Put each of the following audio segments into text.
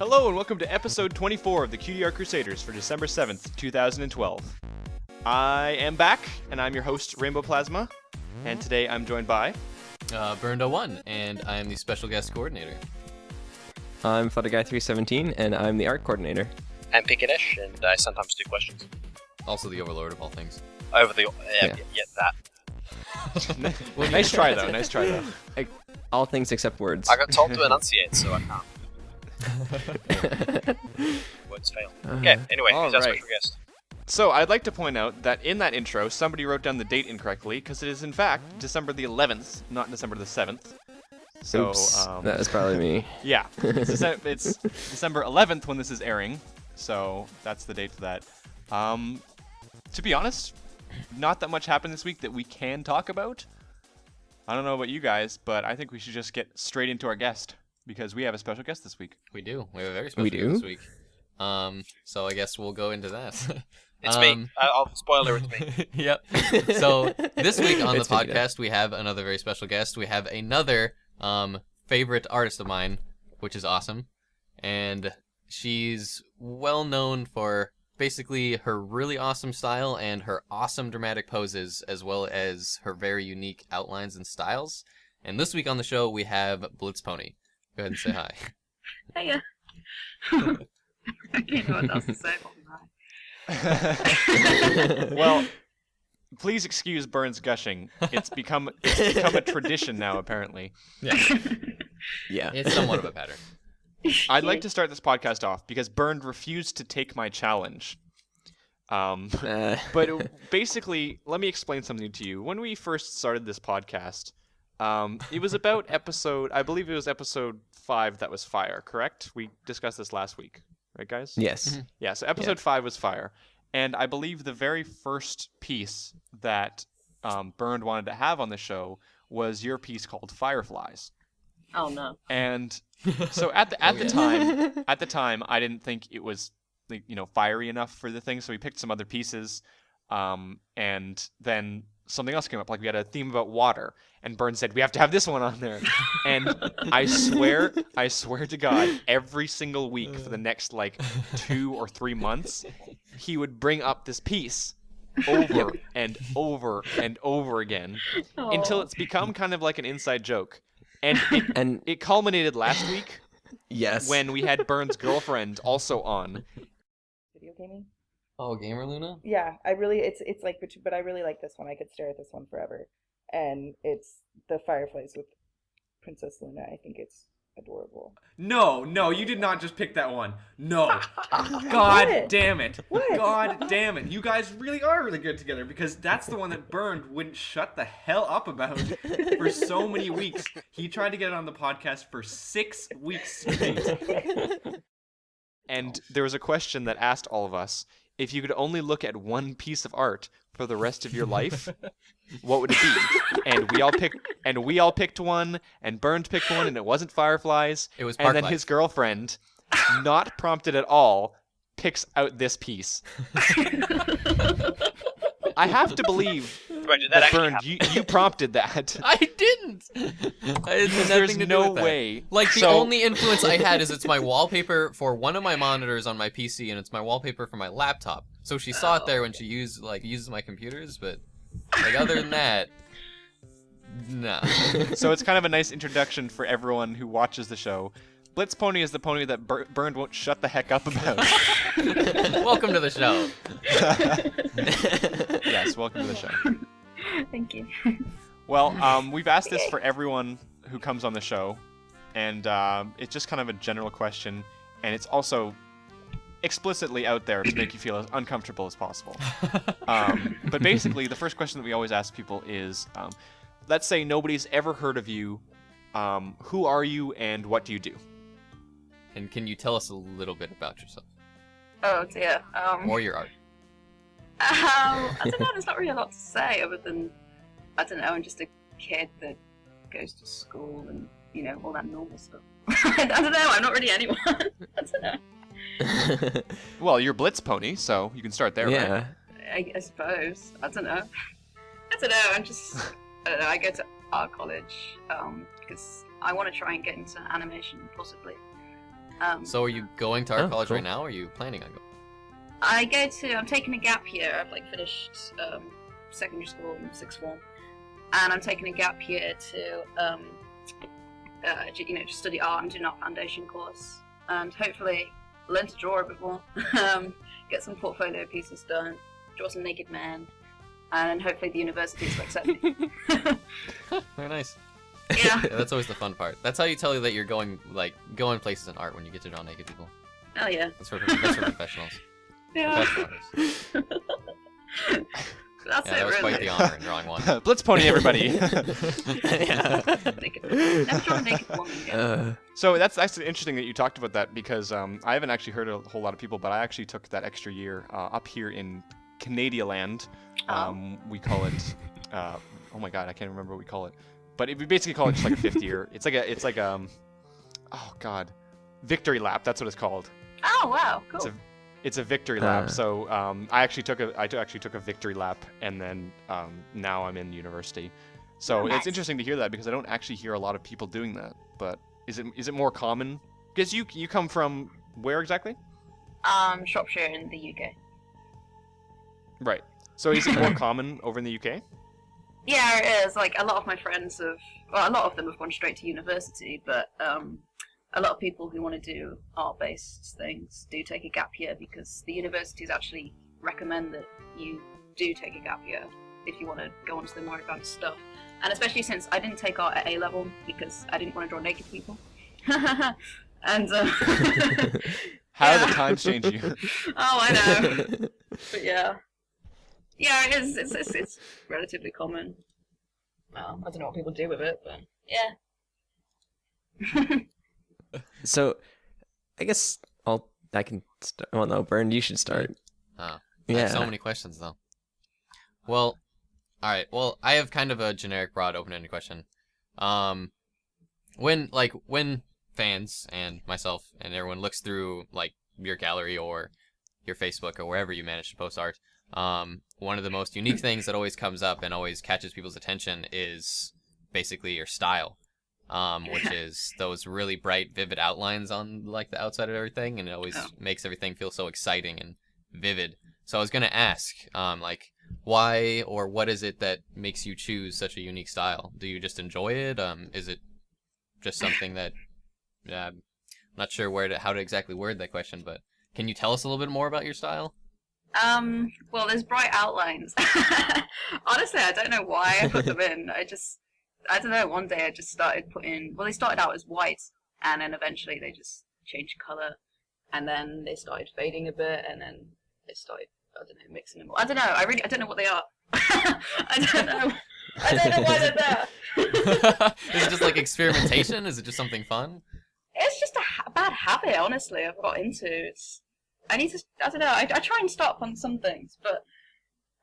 Hello and welcome to episode 24 of the Cutie Art Crusaders for December 7th, 2012. I am back, and I'm your host, Rainbow Plasma, and today I'm joined by... Burned01, and I'm the special guest coordinator. I'm Flutterguy317, and I'm the art coordinator. I'm Picketish, and I sometimes do questions. Also the overlord of all things. Over the... that. Nice try, though. Nice try, though. All things except words. I got told to enunciate, so I can't. Words fail. Okay, anyway, who's our special guest? So, I'd like to point out that in that intro, somebody wrote down the date incorrectly, because it is, in fact, December the 11th, not December the 7th. So, Oops, that was probably me. Yeah, it's December 11th when this is airing, so that's the date for that. To be honest, not that much happened this week that we can talk about. I don't know about you guys, but I think we should just get straight into our guest, because we have a special guest this week. We do. We have a very special guest this week. So I guess we'll go into that. It's me. I'll spoiler it's me. Yep. So this week on the podcast, we have another very special guest. We have another favorite artist of mine, which is awesome. And she's well known for basically her really awesome style and her awesome dramatic poses, as well as her very unique outlines and styles. And this week on the show, we have Blitzpony. Go ahead and say hi. Hiya. I don't know what else to say. Well, please excuse Burns gushing. It's become a tradition now, apparently. Yeah. It's somewhat of a pattern. I'd like to start this podcast off because Burned refused to take my challenge. But basically, let me explain something to you. When we first started this podcast, it was about I believe it was episode 5 that was fire, correct? We discussed this last week, right, guys? Yes. Mm-hmm. Yeah, so episode 5 was fire. And I believe the very first piece that Burned wanted to have on the show was your piece called Fireflies. Oh no. And so at the time, I didn't think it was fiery enough for the thing, so we picked some other pieces, and then something else came up. Like we had a theme about water, and Burns said we have to have this one on there. And I swear to God, every single week for the next 2 or 3 months, he would bring up this piece over and over and over again until it's become kind of like an inside joke. And it culminated last week. Yes. When we had Burns' girlfriend also on. Video gaming? Oh, Gamer Luna? Yeah, it's like, but I really like this one. I could stare at this one forever. And it's the Fireflies with Princess Luna. I think it's adorable. No, you did not just pick that one. No. God What? damn it. What? God damn it. You guys really are really good together because that's the one that Burned wouldn't shut the hell up about for so many weeks. He tried to get it on the podcast for 6 weeks straight. And there was a question that asked all of us, if you could only look at one piece of art for the rest of your life, what would it be? And we all picked one, and Burned picked one, and it wasn't Fireflies. It was And then Parklife. his girlfriend, not prompted at all, picks out this piece. I have to believe Wait, did that actually Burned, happen? you prompted that. I didn't! It has There's nothing to do no with that. way. Like, the So- only influence I had is it's my wallpaper for one of my monitors on my PC, and it's my wallpaper for my laptop. So she saw it there when she uses my computers, but other than that, nah. So it's kind of a nice introduction for everyone who watches the show. Blitzpony is the pony that Burned won't shut the heck up about. Welcome to the show. Yes, welcome to the show. Thank you. Well, we've asked this for everyone who comes on the show, and it's just kind of a general question, and it's also explicitly out there to make you feel as uncomfortable as possible. But basically, the first question that we always ask people is, let's say nobody's ever heard of you. Who are you, and what do you do? And can you tell us a little bit about yourself? Oh dear. Or your art? I don't know, there's not really a lot to say other than, I don't know, I'm just a kid that goes to school and, all that normal stuff. I don't know, I'm not really anyone. I don't know. Well, you're Blitzpony, so you can start there, right? I suppose. I don't know. I'm just, I don't know, I go to art college because I want to try and get into animation, possibly. So are you going to art college cool. right now, or are you planning on going? I'm taking a gap year. I've like finished secondary school in sixth form, and I'm taking a gap year to just study art and do an art foundation course, and hopefully learn to draw a bit more, get some portfolio pieces done, draw some naked men, and hopefully the universities will accept me. Very nice. Yeah. That's always the fun part. That's how you tell you that you're going places in art, when you get to draw naked people. Oh yeah. That's for professionals. Yeah. Professional artists. That's Yeah, that was really. quite the honor in drawing one. Blitzpony, everybody. Never drawn a naked woman yet. So that's actually interesting that you talked about that, because I haven't actually heard a whole lot of people, but I actually took that extra year up here in Canada land. We call it, oh my god, I can't remember what we call it, but we basically call it just like a fifth year. It's like oh god, victory lap. That's what it's called. Oh wow, cool. It's a victory lap. So I actually took a victory lap, and then now I'm in university. So Nice. it's interesting to hear that, because I don't actually hear a lot of people doing that. But is it more common? Because you come from where exactly? Shropshire in the UK. Right. So is it more common over in the UK? Yeah, it is. Like a lot of my friends a lot of them have gone straight to university, but a lot of people who want to do art-based things do take a gap year, because the universities actually recommend that you do take a gap year if you want to go on to the more advanced stuff. And especially since I didn't take art at A level because I didn't want to draw naked people. And How do the times change you? Oh, I know. But yeah, it is. It's relatively common. Well, I don't know what people do with it, but yeah. So, I guess I can start. Well, no, Bern, you should start. Oh, Yeah. I have so many questions though. Well, all right. Well, I have kind of a generic, broad, open-ended question. When fans and myself and everyone looks through like your gallery or your Facebook or wherever you manage to post art, one of the most unique things that always comes up and always catches people's attention is basically your style. Which is those really bright, vivid outlines on like the outside of everything, and it always makes everything feel so exciting and vivid. So I was gonna ask, why or what is it that makes you choose such a unique style? Do you just enjoy it? Is it just something that I'm not sure how to exactly word that question, but can you tell us a little bit more about your style? Well, there's bright outlines. Honestly, I don't know why I put them in. I don't know, one day I just started they started out as white, and then eventually they just changed colour, and then they started fading a bit, and then they started, I don't know, mixing them. I don't know, I don't know what they are. I don't know why they're there. Is it just like experimentation? Is it just something fun? It's just a bad habit, honestly, I've got into. I don't know, I try and stop on some things, but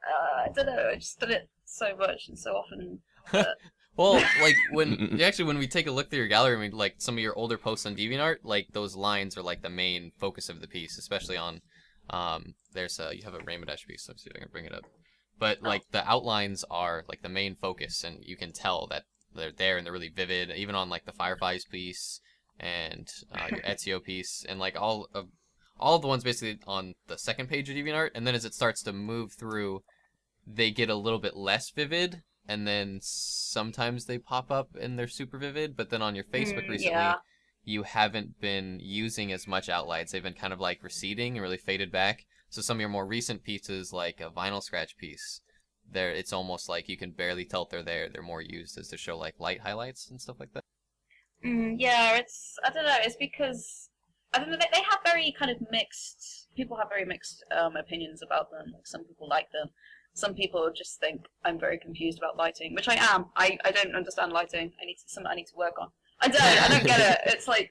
I don't know, I just did it so much and so often. Well, like when we take a look through your gallery, I mean, like some of your older posts on DeviantArt, like those lines are like the main focus of the piece, especially on you have a Rainbow Dash piece. Let's see if I can bring it up. But like the outlines are like the main focus, and you can tell that they're there and they're really vivid. Even on like the Fireflies piece and your Ezio piece, and like all of the ones basically on the second page of DeviantArt, and then as it starts to move through, they get a little bit less vivid. And then sometimes they pop up and they're super vivid, but then on your Facebook recently, you haven't been using as much outlines. They've been kind of like receding and really faded back. So some of your more recent pieces, like a vinyl scratch piece, it's almost like you can barely tell if they're there. They're more used as to show like light highlights and stuff like that. Yeah, I don't know, it's because, I don't know, they have very kind of mixed, people have very mixed opinions about them. Like some people like them. Some people just think I'm very confused about lighting, which I am. I don't understand lighting. I need to work on. I don't get it. It's like,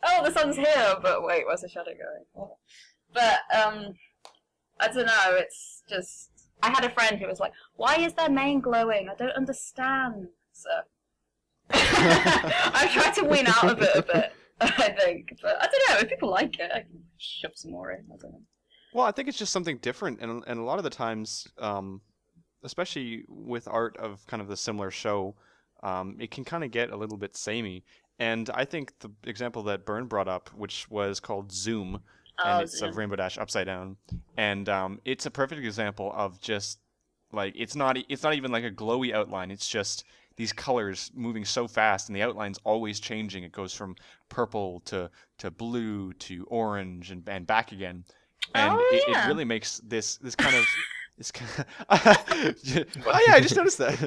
oh, the sun's here, but wait, where's the shadow going? Oh. But I don't know. It's just, I had a friend who was like, why is their mane glowing? I don't understand. So I've tried to wean out of it a bit, I think. But I don't know. If people like it, I can shove some more in. I don't know. Well, I think it's just something different, and a lot of the times, especially with art of kind of the similar show, it can kind of get a little bit samey. And I think the example that Byrne brought up, which was called Zoom, and it's Zoom. of Rainbow Dash upside down, and it's a perfect example of just like it's not even like a glowy outline. It's just these colors moving so fast, and the outline's always changing. It goes from purple to blue to orange and back again, and it really makes this kind of oh yeah, I just noticed that.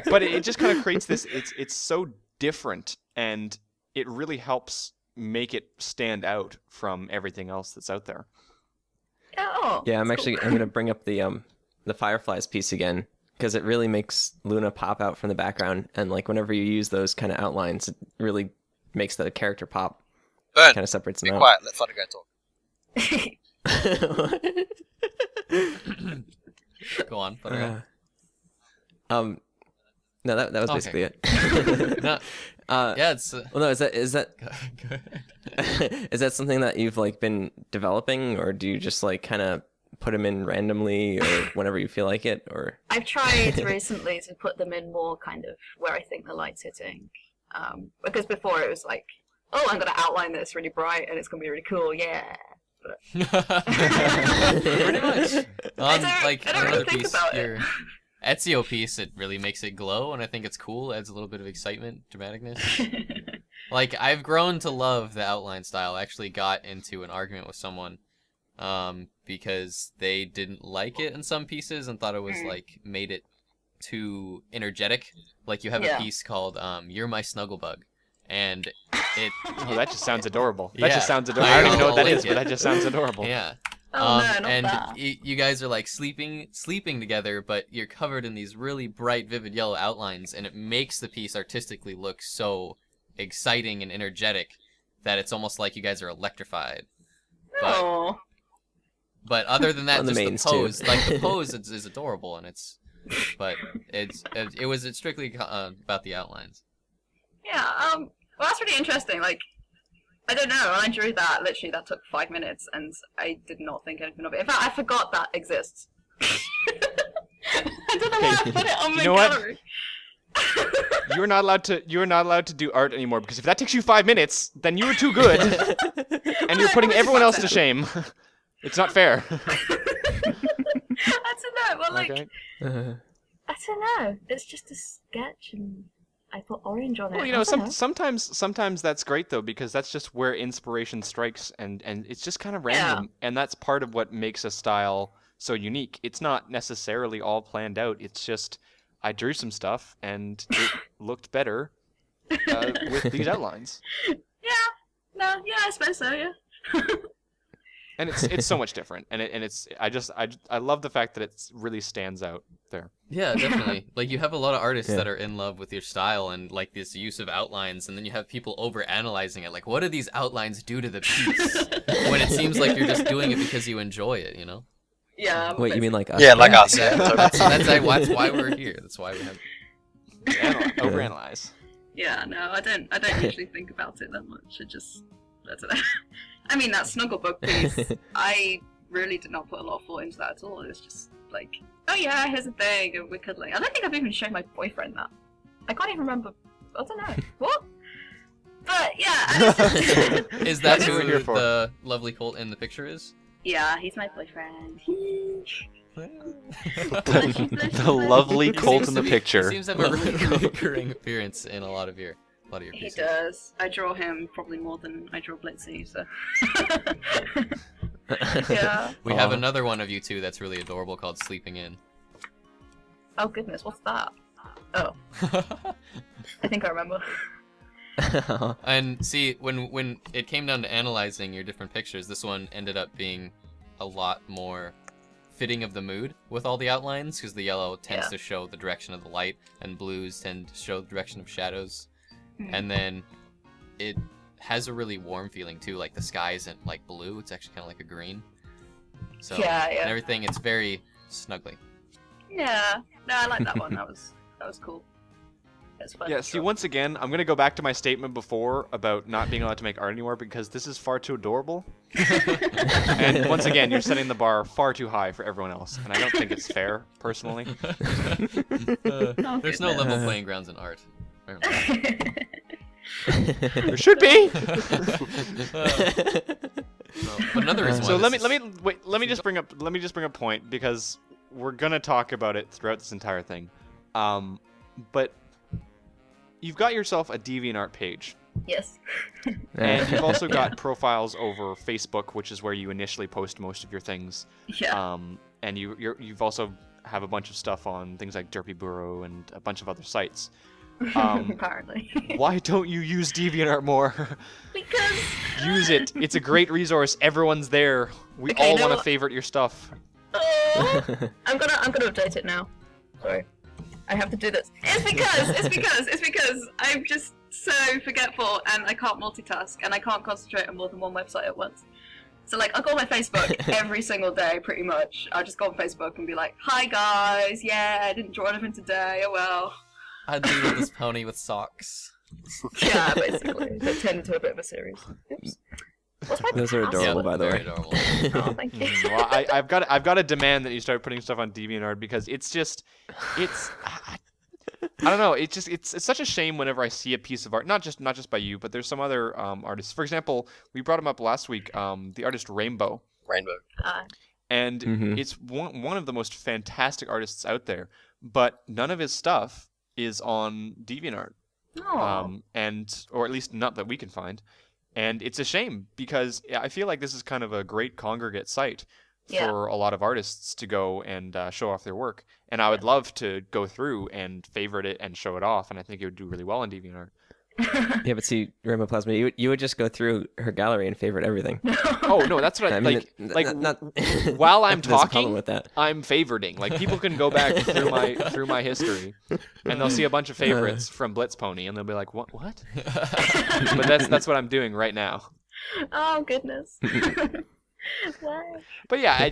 But it just kind of creates this. It's so different, and it really helps make it stand out from everything else that's out there. Oh, Yeah, I'm gonna bring up the Fireflies piece again, because it really makes Luna pop out from the background, and like whenever you use those kind of outlines, it really makes the character pop. Burn. Kind of separates them Be out. quiet. Let Thunder talk. Go on. Thunder. No, that was Okay. basically it. No, yeah, it's. Well, no, is that Go ahead. is that something that you've like been developing, or do you just like kind of put them in randomly or whenever you feel like it, or? I've tried recently to put them in more kind of where I think the light's hitting, because before it was like, oh, I'm gonna outline this really bright and it's gonna be really cool, yeah. But Pretty much. On I don't really another think piece, about it. your Ezio piece, it really makes it glow, and I think it's cool. Adds a little bit of excitement, dramaticness. Like, I've grown to love the outline style. I actually got into an argument with someone because they didn't like it in some pieces and thought it was like made it too energetic. Like, you have a piece called "You're My Snugglebug," and it. Oh, that just sounds adorable. Yeah, That just sounds adorable. I I don't even know what that like is, it. but that just sounds adorable. Yeah. Oh, no, not and that. you guys are like sleeping together, but you're covered in these really bright, vivid yellow outlines, and it makes the piece artistically look so exciting and energetic that it's almost like you guys are electrified. Oh. But other than that, On the just the mains, too. pose, like the pose is adorable, and it was strictly about the outlines. Yeah, well, that's really interesting. Like, I don't know, when I drew that, literally that took 5 minutes, and I did not think anything of it. In fact, I forgot that exists. I don't know why I put it on my know what? gallery. You're not allowed to do art anymore, because if that takes you 5 minutes, then you were too good, and you're putting everyone else to shame. It's not fair. I don't know, well, like, Okay. I don't know. It's just a sketch, and I put orange on it. Well, you I know, don't know. sometimes that's great though, because that's just where inspiration strikes, and it's just kind of random, and that's part of what makes a style so unique. It's not necessarily all planned out. It's just I drew some stuff, and it looked better with these outlines, Yeah, I suppose so, yeah. and it's so much different, and I love the fact that it really stands out there. Yeah, definitely. Like, you have a lot of artists that are in love with your style and like this use of outlines, and then you have people over analyzing it. Like, what do these outlines do to the piece? When it seems like you're just doing it because you enjoy it, you know? Yeah. Wait, you mean like us? Yeah, like us. Exactly. Yeah, That's why we're here. That's why we have. Overanalyze. Yeah, no, I don't usually think about it that much. I don't know. I mean, that Snugglebug piece, I really did not put a lot of thought into that at all. It was just like, oh yeah, here's a thing, and we're cuddling. I don't think I've even shown my boyfriend that. I can't even remember. I don't know. What? But yeah. Is that That's what we're who here for. the lovely Colt in the picture is? Yeah, he's my boyfriend. The lovely He Colt seems in to the be- picture. He seems to have a recurring appearance in a lot of your He pieces. does. I draw him probably more than I draw Blitzy, so. Yeah. We have Aw. another one of you two that's really adorable called Sleeping In. Oh goodness, what's that? Oh, I think I remember. And see, when it came down to analyzing your different pictures, this one ended up being a lot more fitting of the mood with all the outlines, because the yellow tends to show the direction of the light, and blues tend to show the direction of shadows. And then it has a really warm feeling too, like the sky isn't like blue, it's actually kind of like a green. So, Yeah. and everything, it's very snuggly. Yeah. No, I like that one. That was cool. It's fun. Yeah, see, once again, I'm going to go back to my statement before about not being allowed to make art anymore because this is far too adorable. And once again, you're setting the bar far too high for everyone else, and I don't think it's fair, personally. There's no level playing grounds in art. There should be. But another reason why So this let me just bring up a point because we're gonna talk about it throughout this entire thing. But you've got yourself a DeviantArt page. Yes. And you've also got profiles over Facebook, which is where you initially post most of your things. Yeah. And you've also have a bunch of stuff on things like Derpy Burrow and a bunch of other sites. Apparently. Why don't you use DeviantArt more? Because Use it. It's a great resource. Everyone's there. We Okay, all you know want to what? favorite your stuff. I'm gonna update it now. Sorry, I have to do this. It's because I'm just so forgetful and I can't multitask and I can't concentrate on more than one website at once. So like I'll go on my Facebook every single day pretty much. I'll just go on Facebook and be like, "Hi guys, yeah, I didn't draw anything today. Oh well." I doodled this pony with socks. Yeah, basically. They turned into a bit of a series. Oops. What's my Those are adorable, by the very way. adorable. Oh, thank you. Well, I've got to demand that you start putting stuff on DeviantArt because it's I don't know. It's such a shame whenever I see a piece of art, not just by you, but there's some other artists. For example, we brought him up last week. The artist Rainbow, and it's one of the most fantastic artists out there. But none of his stuff is on DeviantArt, or at least not that we can find. And it's a shame because I feel like this is kind of a great congregate site for a lot of artists to go and show off their work. And I would love to go through and favorite it and show it off, and I think it would do really well on DeviantArt. Yeah, but see, Rainbow Plasma, you would just go through her gallery and favorite everything. Oh no, that's what I mean, like. not While I'm there's a problem talking, with that. I'm favoriting. Like people can go back through my history, and they'll see a bunch of favorites from Blitzpony, and they'll be like, "What? What?" But that's what I'm doing right now. Oh goodness. Why? But yeah, I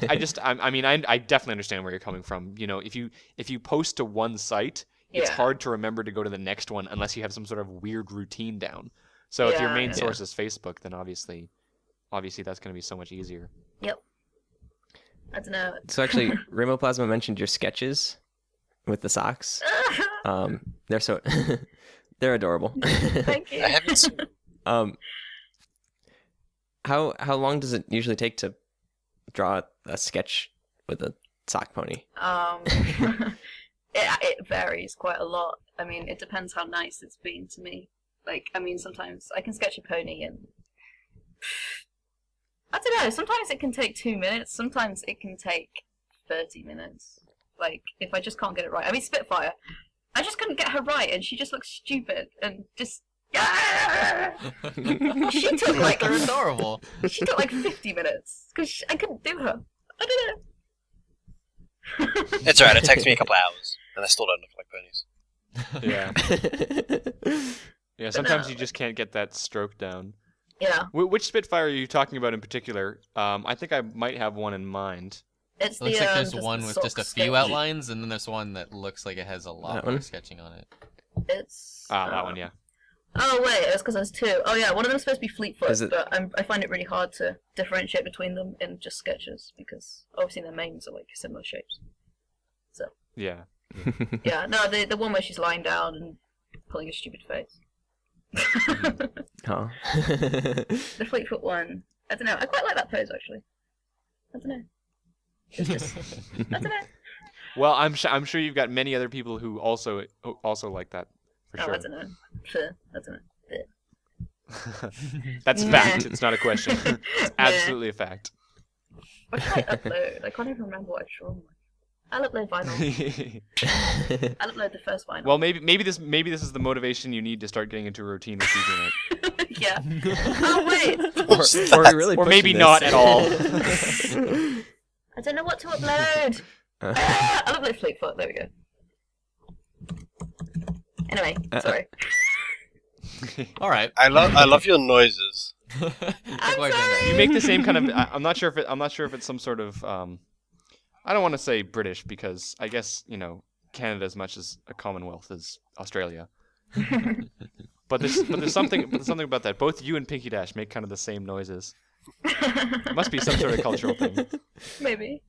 definitely understand where you're coming from. You know, if you post to one site, it's hard to remember to go to the next one unless you have some sort of weird routine down. So if your main source is Facebook, then obviously that's going to be so much easier. Yep. I don't know. So actually, Rainbow Plasma mentioned your sketches with the socks. They're so they're adorable. Thank you. I haven't seen How long does it usually take to draw a sketch with a sock pony? It varies quite a lot. I mean, it depends how nice it's been to me. Like, I mean, sometimes I can sketch a pony and I don't know. Sometimes it can take 2 minutes. Sometimes it can take 30 minutes. Like, if I just can't get it right. I mean, Spitfire. I just couldn't get her right, and she just looks stupid and just. She took like They're adorable. She took like 50 minutes because I couldn't do her. I don't know. It's alright, it takes me a couple hours, and I still don't look like ponies. Yeah. Yeah. Sometimes you just can't get that stroke down. Yeah. Which Spitfire are you talking about in particular? I think I might have one in mind. It's It looks like there's just one the with sock just a sketch. few outlines, and then there's one that looks like it has a lot That more one? sketching on it. It's. That one, yeah. Oh wait, it's because there's two. Oh yeah, one of them's supposed to be Fleetfoot, Is it- but I find it really hard to differentiate between them in just sketches because obviously their manes are like similar shapes. So Yeah. yeah, no, the one where she's lying down and pulling a stupid face. Oh. The Fleetfoot one, I don't know. I quite like that pose actually. I don't know. It's just, I don't know. Well, I'm sure you've got many other people who also like that for Oh, sure. I don't know. I don't know. That's a fact. It's not a question. It's absolutely a fact. What did I upload? I can't even remember what I drew. I'll upload vinyl. I'll upload the first vinyl. Well, maybe this is the motivation you need to start getting into a routine with using it. Yeah. Oh wait. We're really Or maybe pushing not this. at all. I don't know what to upload. I'll upload Fleetfoot. There we go. Anyway, sorry. All right. I love your noises. I'm sorry. You make the same kind of. I'm not sure if it's some sort of. I don't want to say British because I guess Canada as much as a Commonwealth as Australia. But there's something about that. Both you and Pinky Dash make kind of the same noises. It must be some sort of cultural thing. Maybe.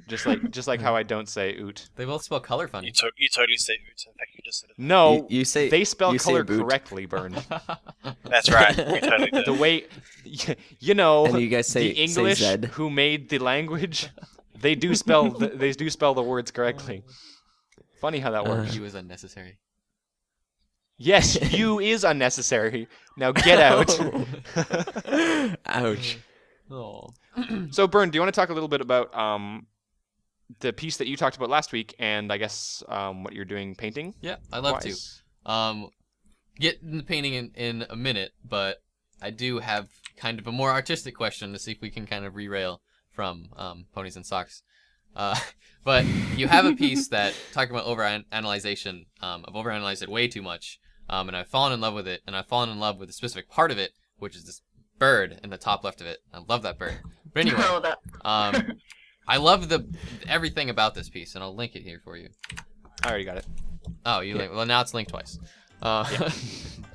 Just like how I don't say oot. They both spell color funny. You totally say oot. In fact, you just said it. No, You say they spell you say color boot. correctly, Burn. That's right. You totally do. The way, you know, And you guys say the English say Zed. who made the language, they do spell the words correctly. Funny how that works. You is unnecessary. Yes, you is unnecessary. Now get out. Ouch. Oh. So, Burn, do you want to talk a little bit about the piece that you talked about last week, and I guess what you're doing painting? Yeah, I'd love wise? to. Get into painting in a minute, but I do have kind of a more artistic question to see if we can kind of derail from ponies and socks. But you have a piece that, talking about overanalyzation, I've overanalyzed it way too much, and I've fallen in love with it, and I've fallen in love with a specific part of it, which is this bird in the top left of it. I love that bird. But anyway, I love everything about this piece, and I'll link it here for you. I already got it. Oh, you link? Well, now it's linked twice. But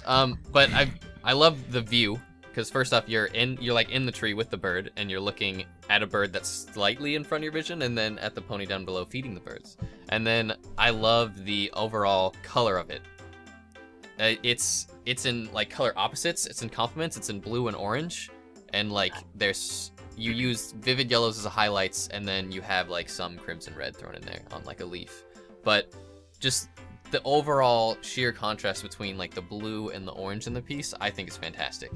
I love the view, because first off, you're like in the tree with the bird, and you're looking at a bird that's slightly in front of your vision, and then at the pony down below feeding the birds. And then I love the overall color of it. It's in like color opposites. It's in complements. It's in blue and orange, and like you use vivid yellows as a highlights, and then you have like some crimson red thrown in there on like a leaf. But just the overall sheer contrast between like the blue and the orange in the piece, I think is fantastic.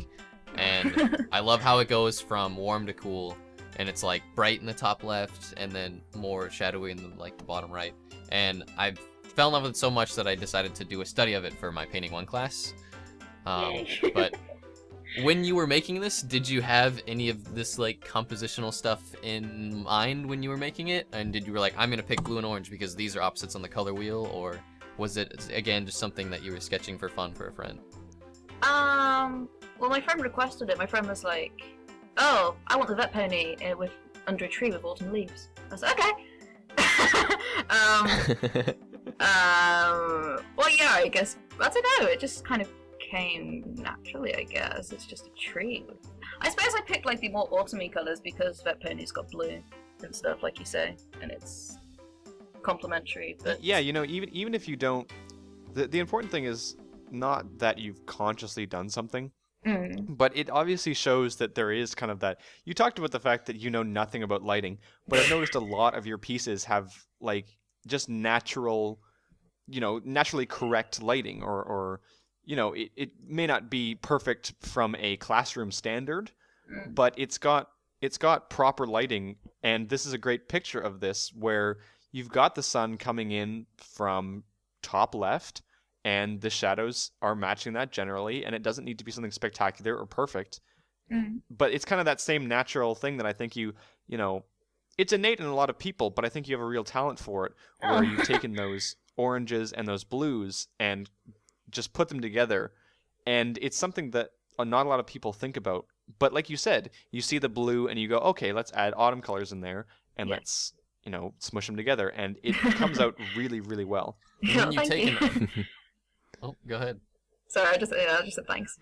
And I love how it goes from warm to cool, and it's like bright in the top left and then more shadowy in the bottom right. And I fell in love with it so much that I decided to do a study of it for my Painting 1 class. But when you were making this, did you have any of this like compositional stuff in mind when you were making it? And did you were like, I'm gonna pick blue and orange because these are opposites on the color wheel, or was it again just something that you were sketching for fun for a friend? Well, my friend requested it. My friend was like, "Oh, I want the vet pony with under a tree with autumn leaves." I was like, "Okay." Well, yeah, I guess I don't know. It just kind of came naturally. I guess it's just a tree. I suppose I picked like the more autumny colors because vet pony's got blue and stuff, like you say, and it's complementary. But yeah, you know, even if you don't, the important thing is not that you've consciously done something. But it obviously shows that there is kind of that. You talked about the fact that you know nothing about lighting, but I've noticed a lot of your pieces have like just naturally correct lighting, or you know, it may not be perfect from a classroom standard, but it's got proper lighting, and this is a great picture of this where you've got the sun coming in from top left, and the shadows are matching that generally, and it doesn't need to be something spectacular or perfect. But it's kind of that same natural thing that I think you know, it's innate in a lot of people, but I think you have a real talent for it, where you've taken those oranges and those blues and just put them together, and it's something that not a lot of people think about. But like you said, you see the blue and you go, okay, let's add autumn colors in there, and let's, you know, smush them together, and it comes out really, really well. When you take Oh, go ahead. Sorry, I just said thanks.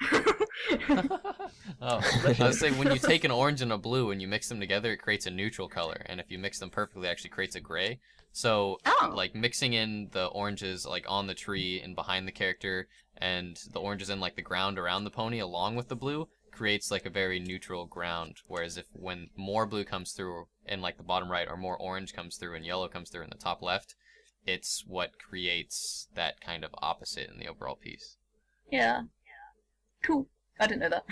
I was saying, when you take an orange and a blue and you mix them together, it creates a neutral color, and if you mix them perfectly, it actually creates a gray. So, like, mixing in the oranges, like, on the tree and behind the character, and the oranges in, like, the ground around the pony along with the blue, creates, like, a very neutral ground. Whereas when more blue comes through in, like, the bottom right, or more orange comes through and yellow comes through in the top left, it's what creates that kind of opposite in the overall piece. Yeah. Cool. I didn't know that.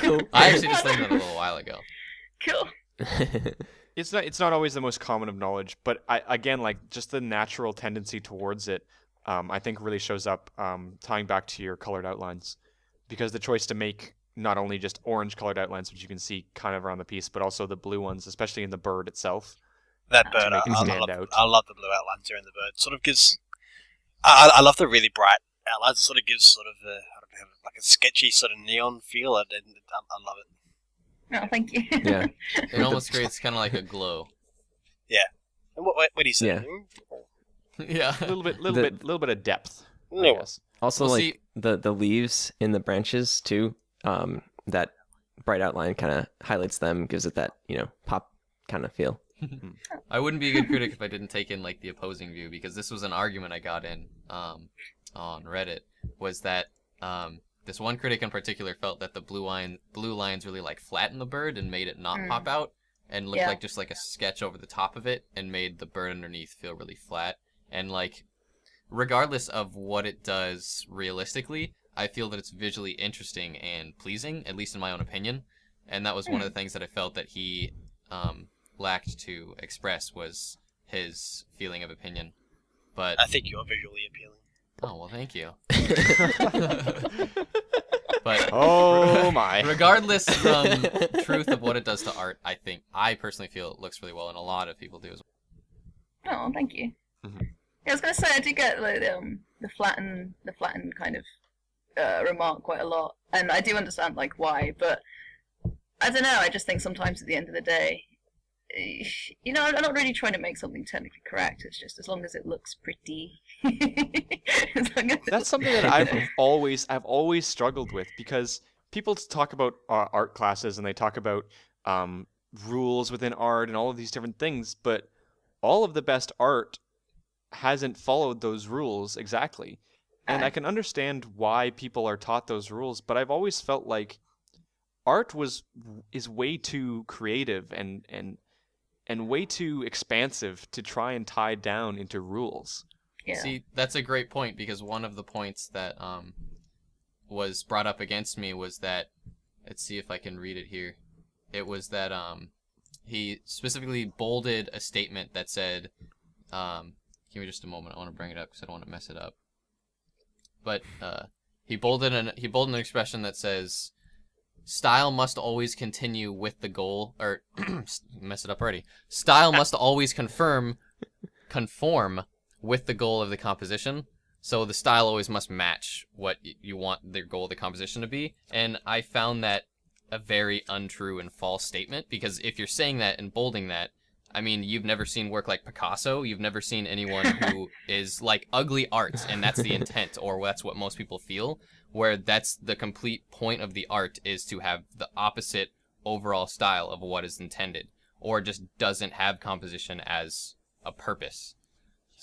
Cool. I actually just learned that a little while ago. Cool. It's not always the most common of knowledge, but again, like, just the natural tendency towards it, I think really shows up, tying back to your colored outlines, because the choice to make not only just orange colored outlines, which you can see kind of around the piece, but also the blue ones, especially in the bird itself. That bird, I make it stand out. love the blue outlines there in the bird. Sort of gives. I love the really bright outlines. It sort of gives sort of like a sketchy sort of neon feel, and I love it. Oh, thank you. Yeah. It almost creates kind of like a glow. Yeah. And what do you say? Yeah. Yeah. A little bit of depth. I No. guess. Also, Well, like see- the leaves in the branches too. That bright outline kind of highlights them, gives it that pop kind of feel. I wouldn't be a good critic if I didn't take in like the opposing view, because this was an argument I got in on Reddit, was that this one critic in particular felt that the blue lines really like flattened the bird and made it not pop out and look like just like a sketch over the top of it, and made the bird underneath feel really flat. And like, regardless of what it does realistically, I feel that it's visually interesting and pleasing, at least in my own opinion. And that was one of the things that I felt that he lacked to express, was his feeling of opinion. But I think you're visually appealing. oh well, thank you. But Oh my. regardless from truth of what it does to art, I personally feel it looks really well, and a lot of people do as well. Oh, thank you. Mhm. Yeah, I was gonna say I do get like the flattened kind of remark quite a lot, and I do understand like why, but I don't know. I just think sometimes at the end of the day, I'm not really trying to make something technically correct. It's just as long as it looks pretty. That's something that I've always struggled with, because people talk about art classes and they talk about rules within art and all of these different things, but all of the best art hasn't followed those rules exactly. And I can understand why people are taught those rules, but I've always felt like art is way too creative and way too expansive to try and tie down into rules. Yeah. See, that's a great point, because one of the points that was brought up against me was that, let's see if I can read it here. It was that he specifically bolded a statement that said, give me just a moment, I want to bring it up because I don't want to mess it up. But he bolded an expression that says, style must always continue with the goal, or mess it up already. Style must always conform with the goal of the composition. So the style always must match what you want the goal of the composition to be. And I found that a very untrue and false statement, because if you're saying that and bolding that, I mean, you've never seen work like Picasso. You've never seen anyone who is like ugly art, and that's the intent, or that's what most people feel, where that's the complete point of the art, is to have the opposite overall style of what is intended, or just doesn't have composition as a purpose.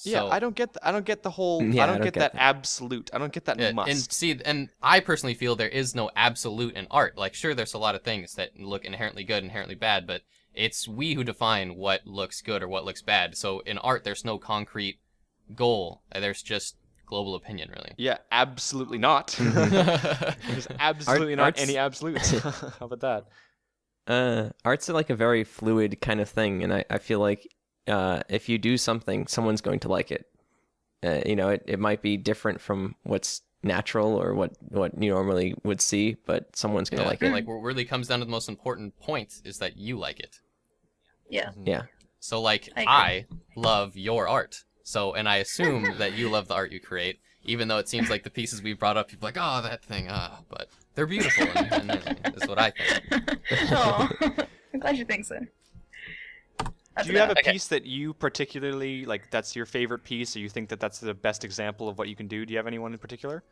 Yeah, So, I don't get the whole. Yeah, I don't get that that. absolute. I don't get that must. and I personally feel there is no absolute in art. Like, sure, there's a lot of things that look inherently good, inherently bad, but it's we who define what looks good or what looks bad. So in art, there's no concrete goal. There's just global opinion, really. Yeah, absolutely not. There's absolutely not Art's- any absolutes. How about that? Art's like a very fluid kind of thing, and I feel like if you do something, someone's going to like it. It might be different from what's natural or what you normally would see, but someone's going to like it. Like, what really comes down to the most important point is that you like it. Yeah. Yeah. So, like, I agree. I love your art. So, and I assume that you love the art you create, even though it seems like the pieces we brought up, people are like, oh, that thing, but they're beautiful, and that's what I think. Oh, I'm glad you think so. I Do don't you have know. a Okay. piece that you particularly like? That's your favorite piece, or you think that that's the best example of what you can do? Do you have anyone in particular?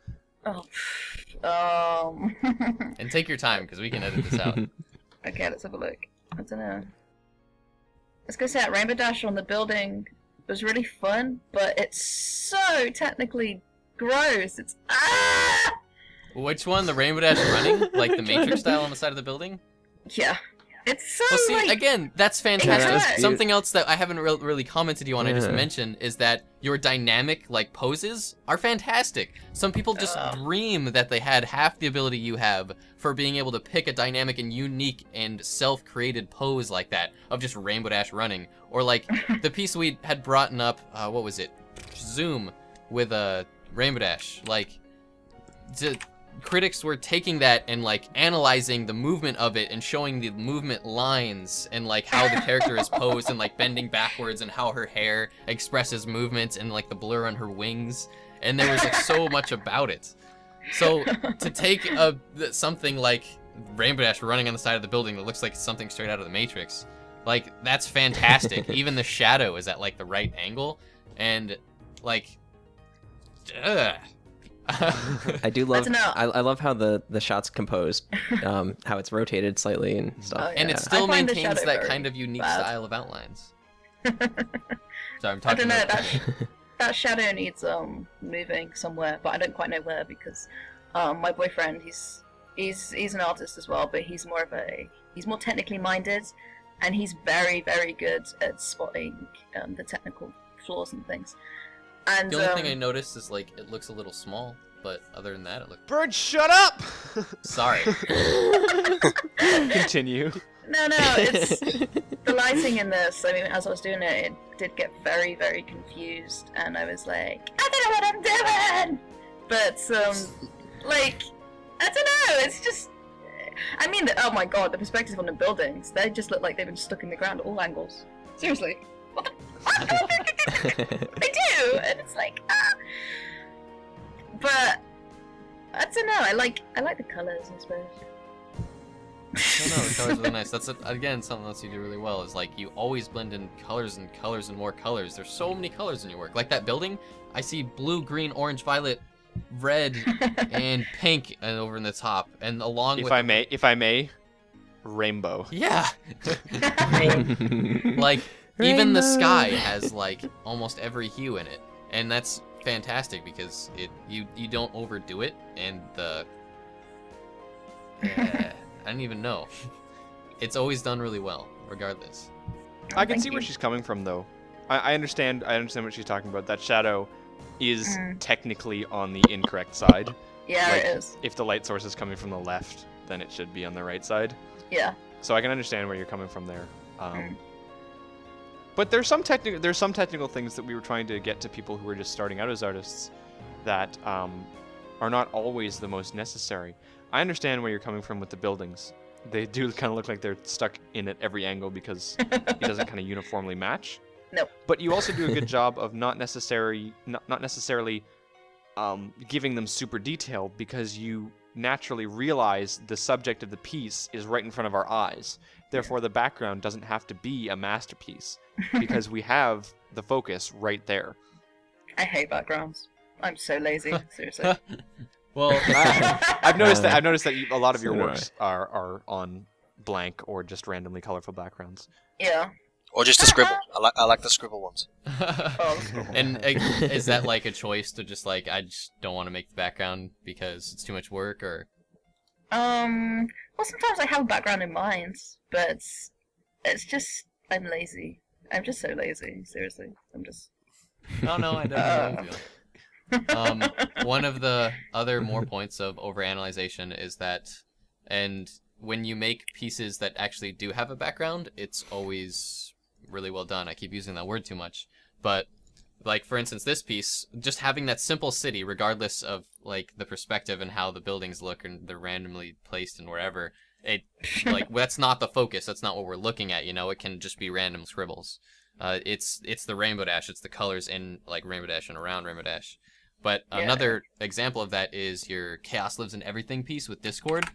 Oh. And take your time, because we can edit this out. Okay, let's have a look. I don't know. I was gonna say that Rainbow Dash on the building was really fun, but it's so technically gross. It's Which one? The Rainbow Dash running? Like the Matrix style on the side of the building? yeah. It's so Well, see, like again, that's fantastic. Yeah, that's beautiful. Something else that I haven't really commented to you on, I just Yeah. mentioned, is that your dynamic, like, poses are fantastic. Some people just dream that they had half the ability you have for being able to pick a dynamic and unique and self-created pose like that, of just Rainbow Dash running. Or, like, the piece we had brought up, what was it? Zoom, with Rainbow Dash. Like, critics were taking that and like analyzing the movement of it and showing the movement lines and like how the character is posed and like bending backwards and how her hair expresses movements and like the blur on her wings, and there was like so much about it. So to take something like Rainbow Dash running on the side of the building that looks like something straight out of the Matrix, like, that's fantastic. Even the shadow is at like the right angle, and like I do love. don't know. I love how the shot's composed, how it's rotated slightly and stuff. Oh, yeah. And it I still find the maintains shadow that very kind of unique bad. style of outlines. So I'm I talking don't know, about that shadow needs moving somewhere, but I don't quite know where because my boyfriend he's an artist as well, but he's more technically minded, and he's very very good at spotting the technical flaws and things. And the only thing I noticed is like it looks a little small, but other than that, it looks. Bird, shut up! Sorry. Continue. No, it's the lighting in this. I mean, as I was doing it, it did get very, very confused, and I was like, I don't know what I'm doing. But like, I don't know. It's just, I mean, oh my god, the perspective on the buildings—they just look like they've been stuck in the ground at all angles. Seriously, what the fuck? They do, and it's like, ah. But I don't know. I like the colors, I suppose. No, the colors are really nice. That's again something else you do really well. Is like you always blend in colors and colors and more colors. There's so many colors in your work. Like that building, I see blue, green, orange, violet, red, and pink over in the top, and along with If I may, rainbow. yeah, like even the sky has like almost every hue in it, and that's fantastic because you don't overdo it, and the I don't even know. It's always done really well, regardless. I can Thank see where you. she's coming from, though. I understand. I understand what she's talking about. That shadow is technically on the incorrect side. Yeah, Like, it is. If the light source is coming from the left, then it should be on the right side. Yeah. So I can understand where you're coming from there. But there's some technical things that we were trying to get to people who are just starting out as artists that are not always the most necessary. I understand where you're coming from with the buildings. They do kind of look like they're stuck in at every angle because it doesn't kind of uniformly match. Nope. But you also do a good job of not necessarily giving them super detail because you naturally realize the subject of the piece is right in front of our eyes. Therefore, the background doesn't have to be a masterpiece because we have the focus right there. I hate backgrounds. I'm so lazy. Seriously. Well, I've noticed that a lot of So your do works are on blank or just randomly colorful backgrounds. Yeah. Or just a scribble. I like the scribble ones. Oh, and is that like a choice to just like I just don't want to make the background because it's too much work, or? well, sometimes I have a background in mind, but it's just I'm lazy. I'm just so lazy. Seriously, I'm just. No, I don't know. One of the other more points of overanalyzation is that, and when you make pieces that actually do have a background, it's always really well done. I keep using that word too much, but like for instance, this piece, just having that simple city, regardless of like the perspective and how the buildings look and they're randomly placed and wherever, it like that's not the focus. That's not what we're looking at. You know, it can just be random scribbles. It's the Rainbow Dash. It's the colors in like Rainbow Dash and around Rainbow Dash. But another example of that is your Chaos Lives in Everything piece with Discord.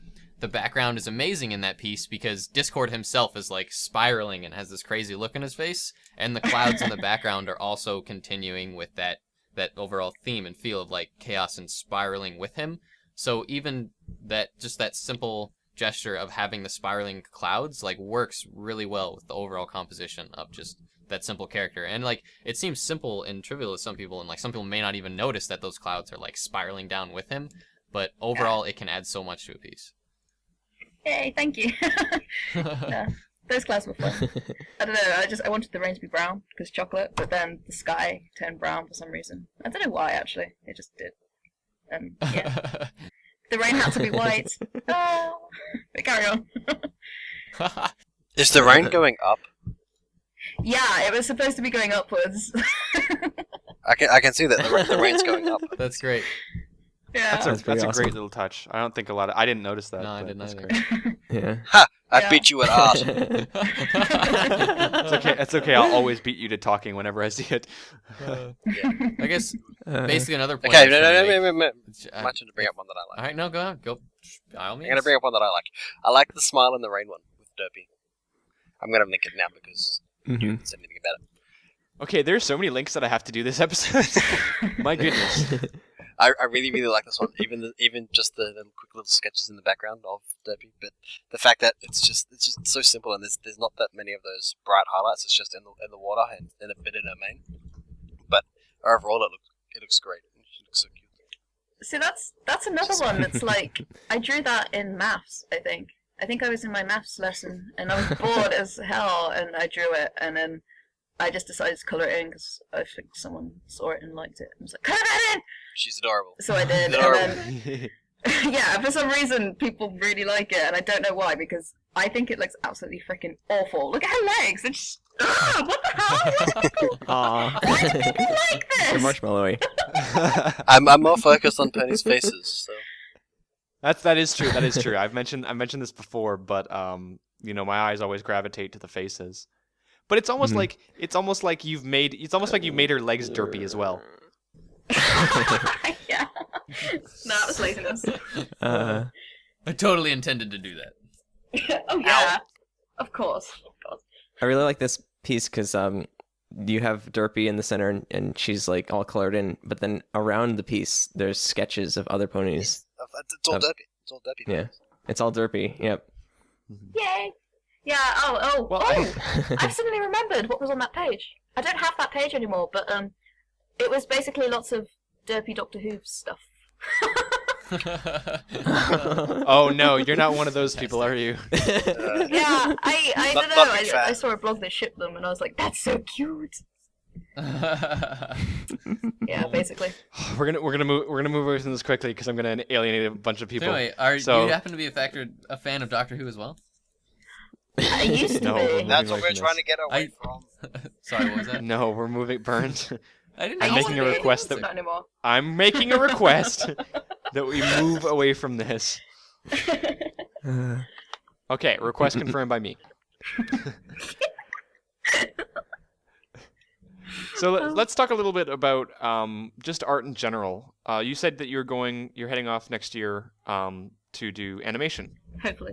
The background is amazing in that piece because Discord himself is like spiraling and has this crazy look in his face, and the clouds in the background are also continuing with that overall theme and feel of like chaos and spiraling with him. So even that simple gesture of having the spiraling clouds like works really well with the overall composition of just that simple character. And like it seems simple and trivial to some people, and like some people may not even notice that those clouds are like spiraling down with him, but overall it can add so much to a piece. Yay! Thank you. Yeah, those clouds were fun. I don't know. I wanted the rain to be brown because chocolate, but then the sky turned brown for some reason. I don't know why actually. It just did. And yeah, the rain had to be white. Oh, but carry on. Is the rain going up? Yeah, it was supposed to be going upwards. I can see that the rain's going up. That's great. Yeah. That's pretty a awesome. great little touch. I don't think I didn't notice that. No, I but didn't that's either. great. Yeah. Ha! I Yeah. beat you at art. It's okay. It's okay. I'll always beat you to talking whenever I see it. I guess basically another point. Okay, I was trying to no. make- I'm going to bring up one that I All like. right, no, go on. Go. By all I'm means. going to bring up one that I like. I like the Smile in the Rain one with Derpy. I'm going to link it now because you Mhm. didn't say anything about it. Okay, there's so many links that I have to do this episode. My goodness. I really like this one. Even just the quick little sketches in the background of Derpy, but the fact that it's just so simple, and there's not that many of those bright highlights. It's just in the water and a bit in her mane. But overall, it looks great. She looks so cute. See, that's another one that's like, I drew that in maths, I think. I think I was in my maths lesson, and I was bored as hell, and I drew it, and then I just decided to colour it in, because I think someone saw it and liked it. I was like, colour that in! She's adorable. So I did, and then, yeah, for some reason, people really like it, and I don't know why, because I think it looks absolutely freaking awful. Look at her legs! It's just, what the hell? Aww. Why do people like They're this? marshmallowy. I'm more focused on ponies' faces. So. That is true. That is true. I've mentioned this before, but my eyes always gravitate to the faces. But it's almost like you've made her legs derpy as well. Yeah. No, that was laziness. I totally intended to do that. Oh yeah, of course. I really like this piece because you have Derpy in the center and she's like all colored in, but then around the piece there's sketches of other ponies. It's all Derpy. It's all Derpy. Yeah, it's all Derpy. Yep. Yay! Yeah. Oh. Well, I suddenly remembered what was on that page. I don't have that page anymore, but it was basically lots of Derpy Doctor Who stuff. Oh no, you're not one of those people, are you? Yeah, I don't not know. a big fan. I saw a blog that shipped them, and I was like, that's so cute. Yeah, basically. We're gonna move away from this quickly because I'm gonna alienate a bunch of people. So anyway, do you happen to be a fan of Doctor Who as well? I used to No, be. That's what away we're from trying this. to get away I- from. Sorry, what was that? No, we're moving. Burnt. I didn't I'm know. making a request Not anymore. I'm making a request that we move away from this. Okay, request confirmed by me. So let's talk a little bit about just art in general. You said that you're heading off next year to do animation, Hopefully.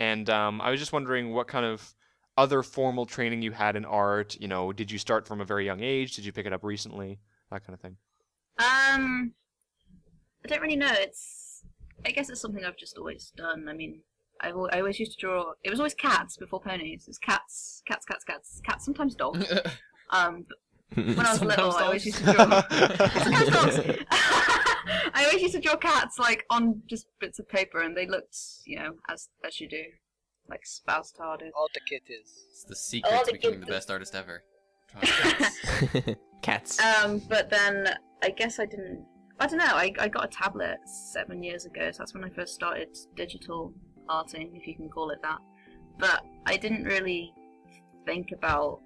and I was just wondering what kind of other formal training you had in art. Did you start from a very young age? Did you pick it up recently? That kind of thing. I don't really know. I guess it's something I've just always done. I mean, I always used to draw. It was always cats before ponies. It was cats, sometimes dogs. When I was little, I always used to draw. Sometimes dogs. I always used to draw cats like on just bits of paper, and they looked, as you do, like Spouse-tarded. All the kitties. It's the secret to becoming the best artist ever. Cats. But then I guess I don't know. I got a tablet 7 years ago, so that's when I first started digital arting, if you can call it that. But I didn't really think about,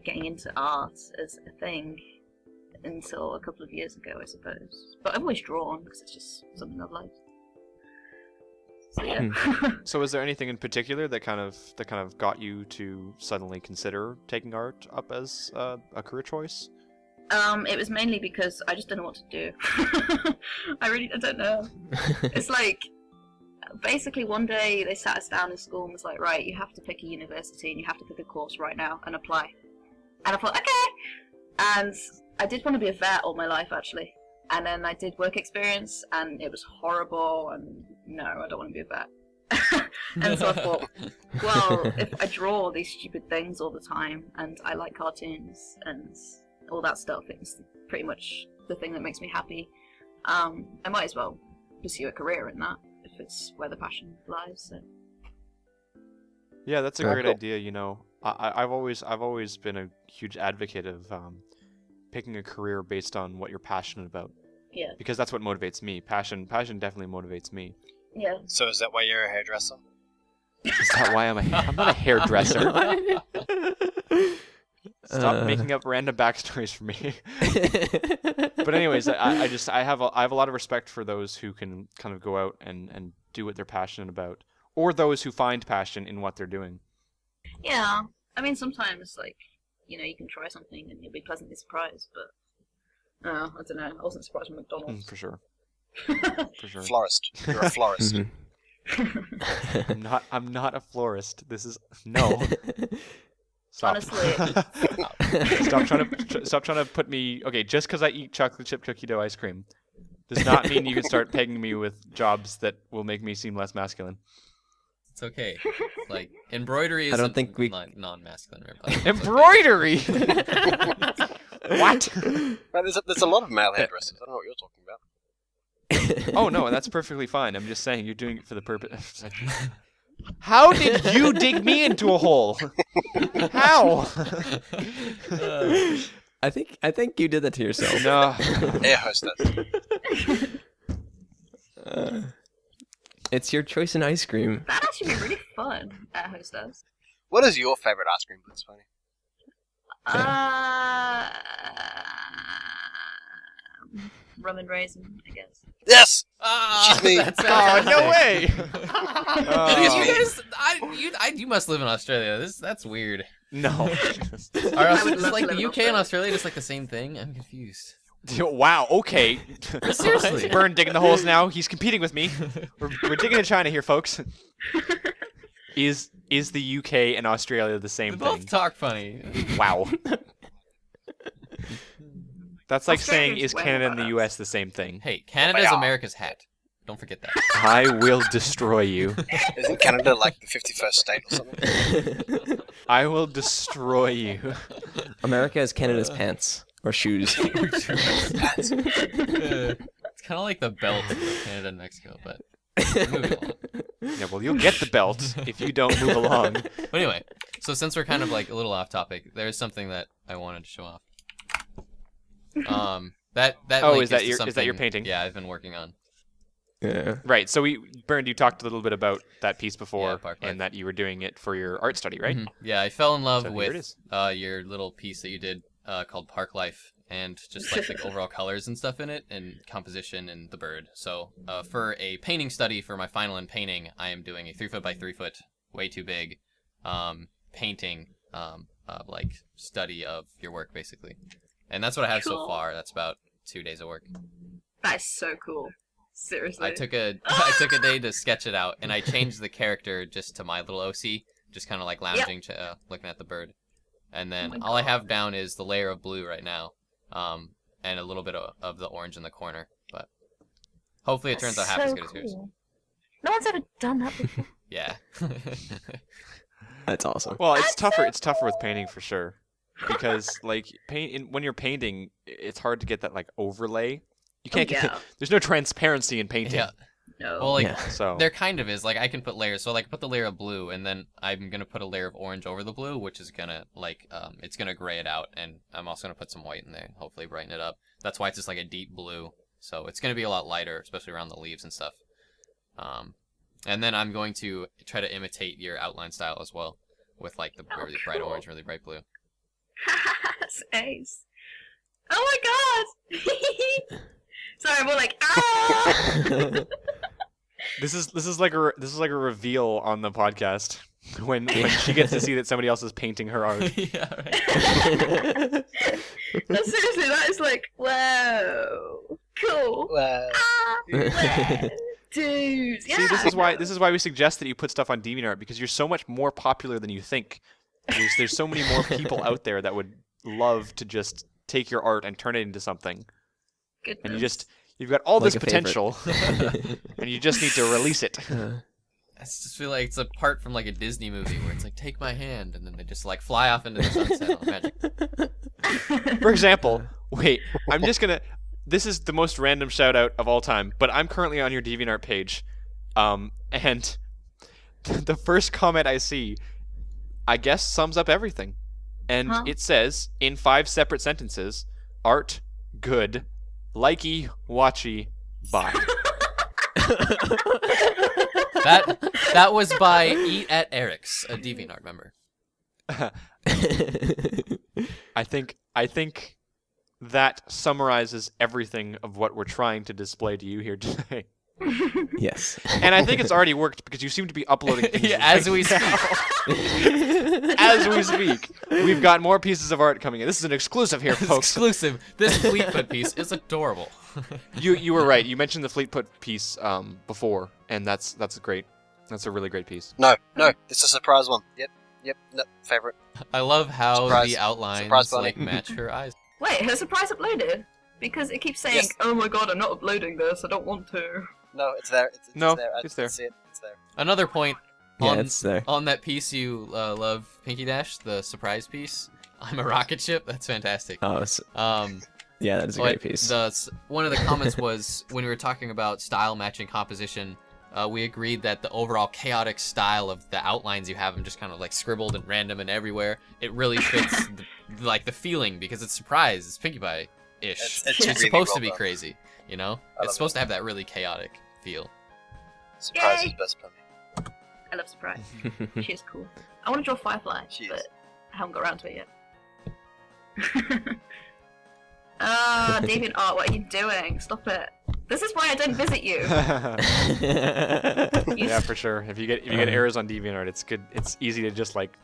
getting into art as a thing until a couple of years ago, I suppose. But I've always drawn because it's just something I've liked. So yeah. So was there anything in particular that kind of got you to suddenly consider taking art up as a career choice? It was mainly because I just didn't know what to do. I don't know. It's like, basically one day they sat us down in school and was like, right, you have to pick a university and you have to pick a course right now and apply. And I thought, okay. And I did want to be a vet all my life, actually. And then I did work experience and it was horrible and no, I don't want to be a vet. And so I thought, well, if I draw these stupid things all the time and I like cartoons and all that stuff, it's pretty much the thing that makes me happy, I might as well pursue a career in that if it's where the passion lies. So. Yeah, that's a Very great cool. idea. I've always been a huge advocate of picking a career based on what you're passionate about. Yeah. Because that's what motivates me. Passion definitely motivates me. Yeah. So is that why you're a hairdresser? Is that why I'm not a hairdresser? Stop making up random backstories for me. But anyways, I have a lot of respect for those who can kind of go out and do what they're passionate about, or those who find passion in what they're doing. Yeah. I mean, sometimes, like, you can try something and you'll be pleasantly surprised, but I don't know. I wasn't surprised with McDonald's. For sure. For sure. Florist. You're a florist. I'm not a florist. This is no. Stop. Honestly. Stop trying to put me. Okay, just because I eat chocolate chip cookie dough ice cream does not mean you can start pegging me with jobs that will make me seem less masculine. It's okay. Like embroidery is I don't think we- non-masculine. Embroidery. What? Right, there's a lot of male hairdressers. I don't know what you're talking about. Oh no, that's perfectly fine. I'm just saying you're doing it for the purpose. How did you dig me into a hole? How? I think you did that to yourself. No. Air hostess. It's your choice in ice cream. That'd actually be really fun at Hostess. What is your favorite ice cream, Blitzpony? Rum and raisin, I guess. Yes! Ah, She's me. that's Oh, fantastic. no way! You guys, you must live in Australia. That's weird. No. Are I would is love like to the live in UK and Australia just like the same thing? I'm confused. Wow, okay. Seriously. Burn digging the holes now. He's competing with me. We're digging in China here, folks. Is the UK and Australia the They same both thing? talk funny. Wow. That's like saying, Australia's is way Canada and above the us. US the same thing? Hey, Canada's Yeah. America's hat. Don't forget that. I will destroy you. Isn't Canada like the 51st state or something? I will destroy you. America is Canada's pants or shoes. It's kind of like the belt of Canada and Mexico, but moving along. Yeah, well, you'll get the belt if you don't move along. But anyway, so since we're kind of like a little off topic, there's something that I wanted to show off. That Oh, link is that your something, painting? Yeah, I've been working on. Yeah. Right. So Bernd, you talked a little bit about that piece before, Yeah, Park Life. and that you were doing it for your art study, right? Mhm. Yeah, I fell in love So here it with is. your little piece that you did called Park Life, and just like the overall colors and stuff in it, and composition and the bird. So for a painting study for my final in painting, I am doing a 3 foot by 3 foot, way too big, painting like study of your work basically, and that's what I have so Cool. far. That's about 2 days of work. That is so cool. Seriously. I took a day to sketch it out, and I changed the character just to my little OC, just kind of like lounging, looking at the bird. And then Oh my all I God. have down is the layer of blue right now, and a little bit of the orange in the corner. But hopefully it turns out half as good as yours. No one's ever done that before. Yeah. That's awesome. Well, it's That's tougher. so It's tougher with painting for sure, because like when you're painting, it's hard to get that like overlay. You can't get. yeah. There's no transparency in painting. Yeah. No. Well, like Yeah. So there kind of is. Like I can put layers. So like put the layer of blue, and then I'm gonna put a layer of orange over the blue, which is gonna like it's gonna gray it out, and I'm also gonna put some white in there, and hopefully brighten it up. That's why it's just like a deep blue. So it's gonna be a lot lighter, especially around the leaves and stuff. And then I'm going to try to imitate your outline style as well, with like the Oh, really bright cool. orange, really bright blue. That's ace. Oh my god! Sorry, I'm more like ah. this is like a reveal on the podcast when she gets to see that somebody else is painting her art. Yeah, right. No, seriously, that is like whoa, cool. Ah, whoa, dudes. Yeah. See, this is why we suggest that you put stuff on DeviantArt, because you're so much more popular than you think. There's so many more people out there that would love to just take your art and turn it into something. Goodness. And you've got all Like this a favorite. potential, and you just need to release it. I just feel like it's a part from like a Disney movie where it's like, take my hand, and then they just like fly off into the sunset on magic. For example, wait, I'm just gonna. This is the most random shout out of all time, but I'm currently on your DeviantArt page, and the first comment I see, I guess, sums up everything, and Huh? it says in 5 separate sentences: art, good, likey, watchy, bye. That was by Eat at Eric's, a DeviantArt member. I think that summarizes everything of what we're trying to display to you here today. Yes. And I think it's already worked, because you seem to be uploading things Yeah, as right we now. As we speak. We've got more pieces of art coming in. This is an exclusive here, It's folks. exclusive. This Fleetfoot piece is adorable. You were right. You mentioned the Fleetfoot piece before, and that's great. That's a really great piece. No, it's a surprise one. Yep, no, favorite. I love how Surprise. the outlines Surprise bunny. like match her eyes. Wait, her surprise uploaded. Because it keeps saying, Yes. "Oh my god, I'm not uploading this. I don't want to." No, it's there. No, it's there. I it's there. see it. It's there. Another point Yeah, on it's there. on that piece you love, Pinky Dash, the surprise piece. I'm a rocket ship. That's fantastic. Oh, yeah, that is a great piece. One of the comments was when we were talking about style matching composition. We agreed that the overall chaotic style of the outlines you have them just kind of like scribbled and random and everywhere. It really fits the feeling because it's surprise. It's Pinkie Pie-ish. It's It's really supposed well to be done. crazy, you know? I It's love supposed to have that really chaotic feel. Surprise Yay. is best pony. I love Surprise. She is cool. I want to draw Firefly, She is. but I haven't got around to it yet. Deviant Art, what are you doing? Stop it. This is why I don't visit you. Yeah, for sure. If you get errors on DeviantArt, it's good. It's easy to just like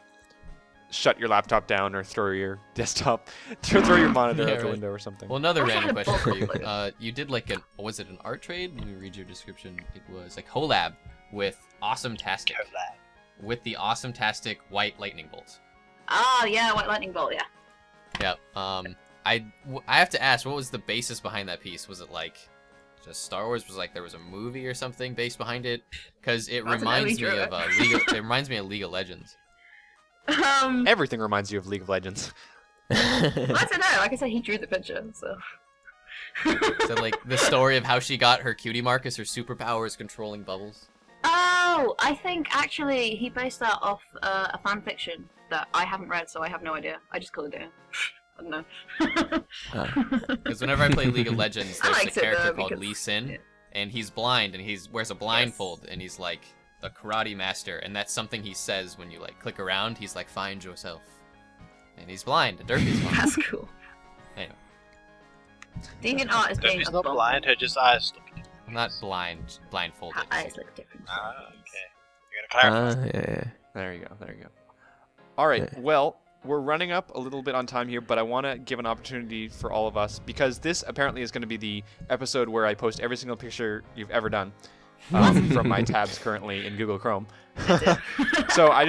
shut your laptop down or throw your desktop, throw your monitor Yeah, out the right. window or something. Well, another I wish I random had question for you. bulk You did like was it an art trade? Let me read your description. It was a collab with Awesome Tastic. Collab. With the Awesome Tastic white lightning bolts. Oh, yeah, White Lightning Bolt, yeah. Yep. I have to ask, what was the basis behind that piece? Was it like just Star Wars? Was like there was a movie or something based behind it? Because it I don't know, reminds he me drew of it. It reminds me of League of Legends. Everything reminds you of League of Legends. I don't know, like I said, he drew the picture, so... So like the story of how she got her cutie mark as her superpower is controlling bubbles. Oh, I think actually he based that off a fan fiction that I haven't read, so I have no idea. I just colored it in. I don't know. Because whenever I play League of Legends, I there's a liked it, character though, called because- Lee Sin, yeah. and he's blind, and he wears a blindfold, and he's like a karate master, and that's something he says when you like click around. He's like, "Find yourself," and he's blind. And Derpy's blind. That's cool. Anyway, Deviant Art is being She's a not bum. blind. Her just eyes look different. I'm not blindfolded. Her eyes look different. Ah, okay. You're gonna clarify. Yeah. There you go. There you go. All right. Yeah. Well, we're running up a little bit on time here, but I want to give an opportunity for all of us because this apparently is going to be the episode where I post every single picture you've ever done from my tabs currently in Google Chrome. So I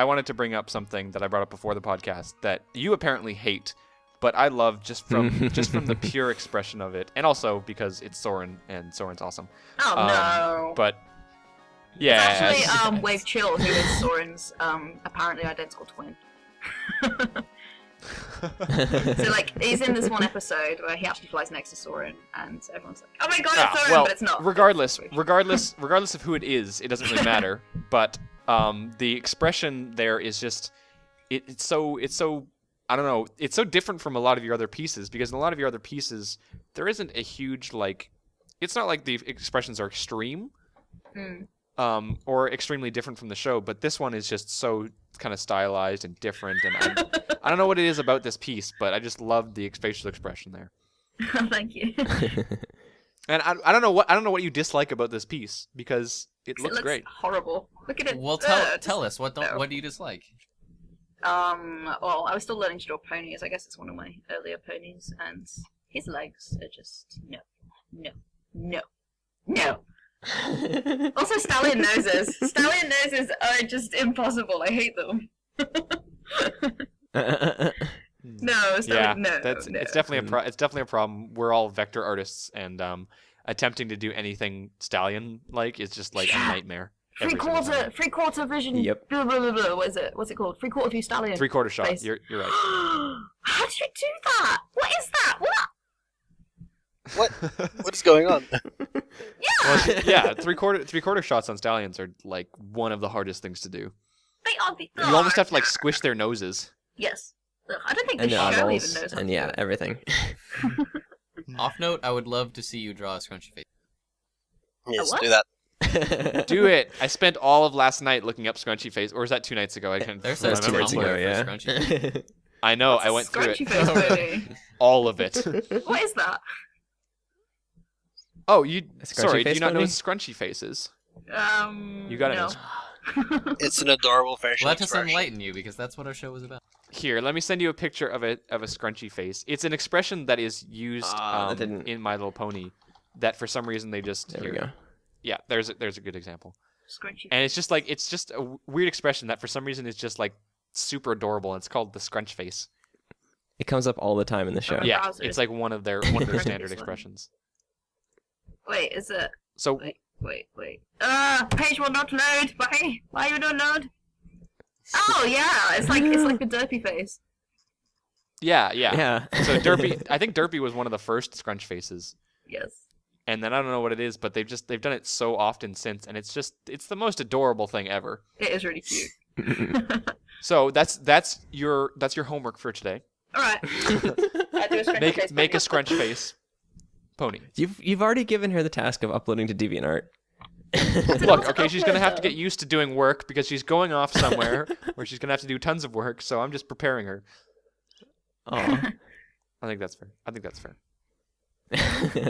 wanted to bring up something that I brought up before the podcast that you apparently hate, but I love just from the pure expression of it, and also because it's Soren and Soren's awesome. Oh no. But yeah, It's actually Wave Chill, who is Soren's apparently identical twin. So like he's in this one episode where he actually flies next to Soren, and everyone's like, "Oh my god, it's Soren," well, but it's not. regardless of who it is, it doesn't really matter. But the expression there is just it's so I don't know. It's so different from a lot of your other pieces because in a lot of your other pieces there isn't a huge like. It's not like the expressions are extreme. Or extremely different from the show, but this one is just so kind of stylized and different, and I don't know what it is about this piece, but I just love the facial expression there. Thank you. And I don't know what you dislike about this piece because it looks great. Horrible. Look at it. Well, tell us what do you dislike? Well, I was still learning to draw ponies. I guess it's one of my earlier ponies, and his legs are just no. Also, stallion noses. Stallion noses are just impossible. I hate them. No, stallion, no. It's definitely a problem. We're all vector artists, and attempting to do anything stallion like is just like a nightmare. every single time. Three quarter vision. Yep. Blah, blah, blah, blah. What is it? What's it called? 3/4 view stallion. 3/4 shot. face. You're right. How did you do that? What is that? What? What is going on? Yeah. Yeah, three-quarter shots on stallions are like one of the hardest things to do. They are the. You almost have to like squish their noses. Yes. Ugh, I don't think the And the show even eyeballs, knows how and to yeah, do it. everything. Off note, I would love to see you draw a scrunchy face. Yes, what? do that. Do it. I spent all of last night looking up scrunchy face, or was that 2 nights ago? I can't There's remember. a Two nights Tumblr ago, for yeah. scrunchy. I know. What's I a went through scrunchy it. face movie? All of it. What is that? Oh, you. A scrunchy Sorry, do face you not know movie? what scrunchy face is? You gotta no. know. It's an adorable facial Let us expression. enlighten you, because that's what our show was about. Here, let me send you a picture of a scrunchy face. It's an expression that is used that didn't- in My Little Pony. That for some reason they just. There we here. go. Yeah, there's a good example. Scrunchy. And it's just a weird expression that for some reason is just like super adorable. And it's called the scrunch face. It comes up all the time in the show. Yeah, browsers. it's like one of their Currently standard this one. expressions. Wait, is it? So Wait. Page will not load. Why you don't load? Oh yeah, it's like the derpy face. yeah. So Derpy, I think Derpy was one of the first scrunch faces. Yes. And then I don't know what it is, but they've done it so often since, and it's the most adorable thing ever. It is really cute. So that's your homework for today. All right. I do a scrunch face Make a pony. scrunch face pony. You've already given her the task of uploading to DeviantArt. Look, okay, she's gonna have to get used to doing work because she's going off somewhere where she's gonna have to do tons of work. So I'm just preparing her. Oh. I think that's fair.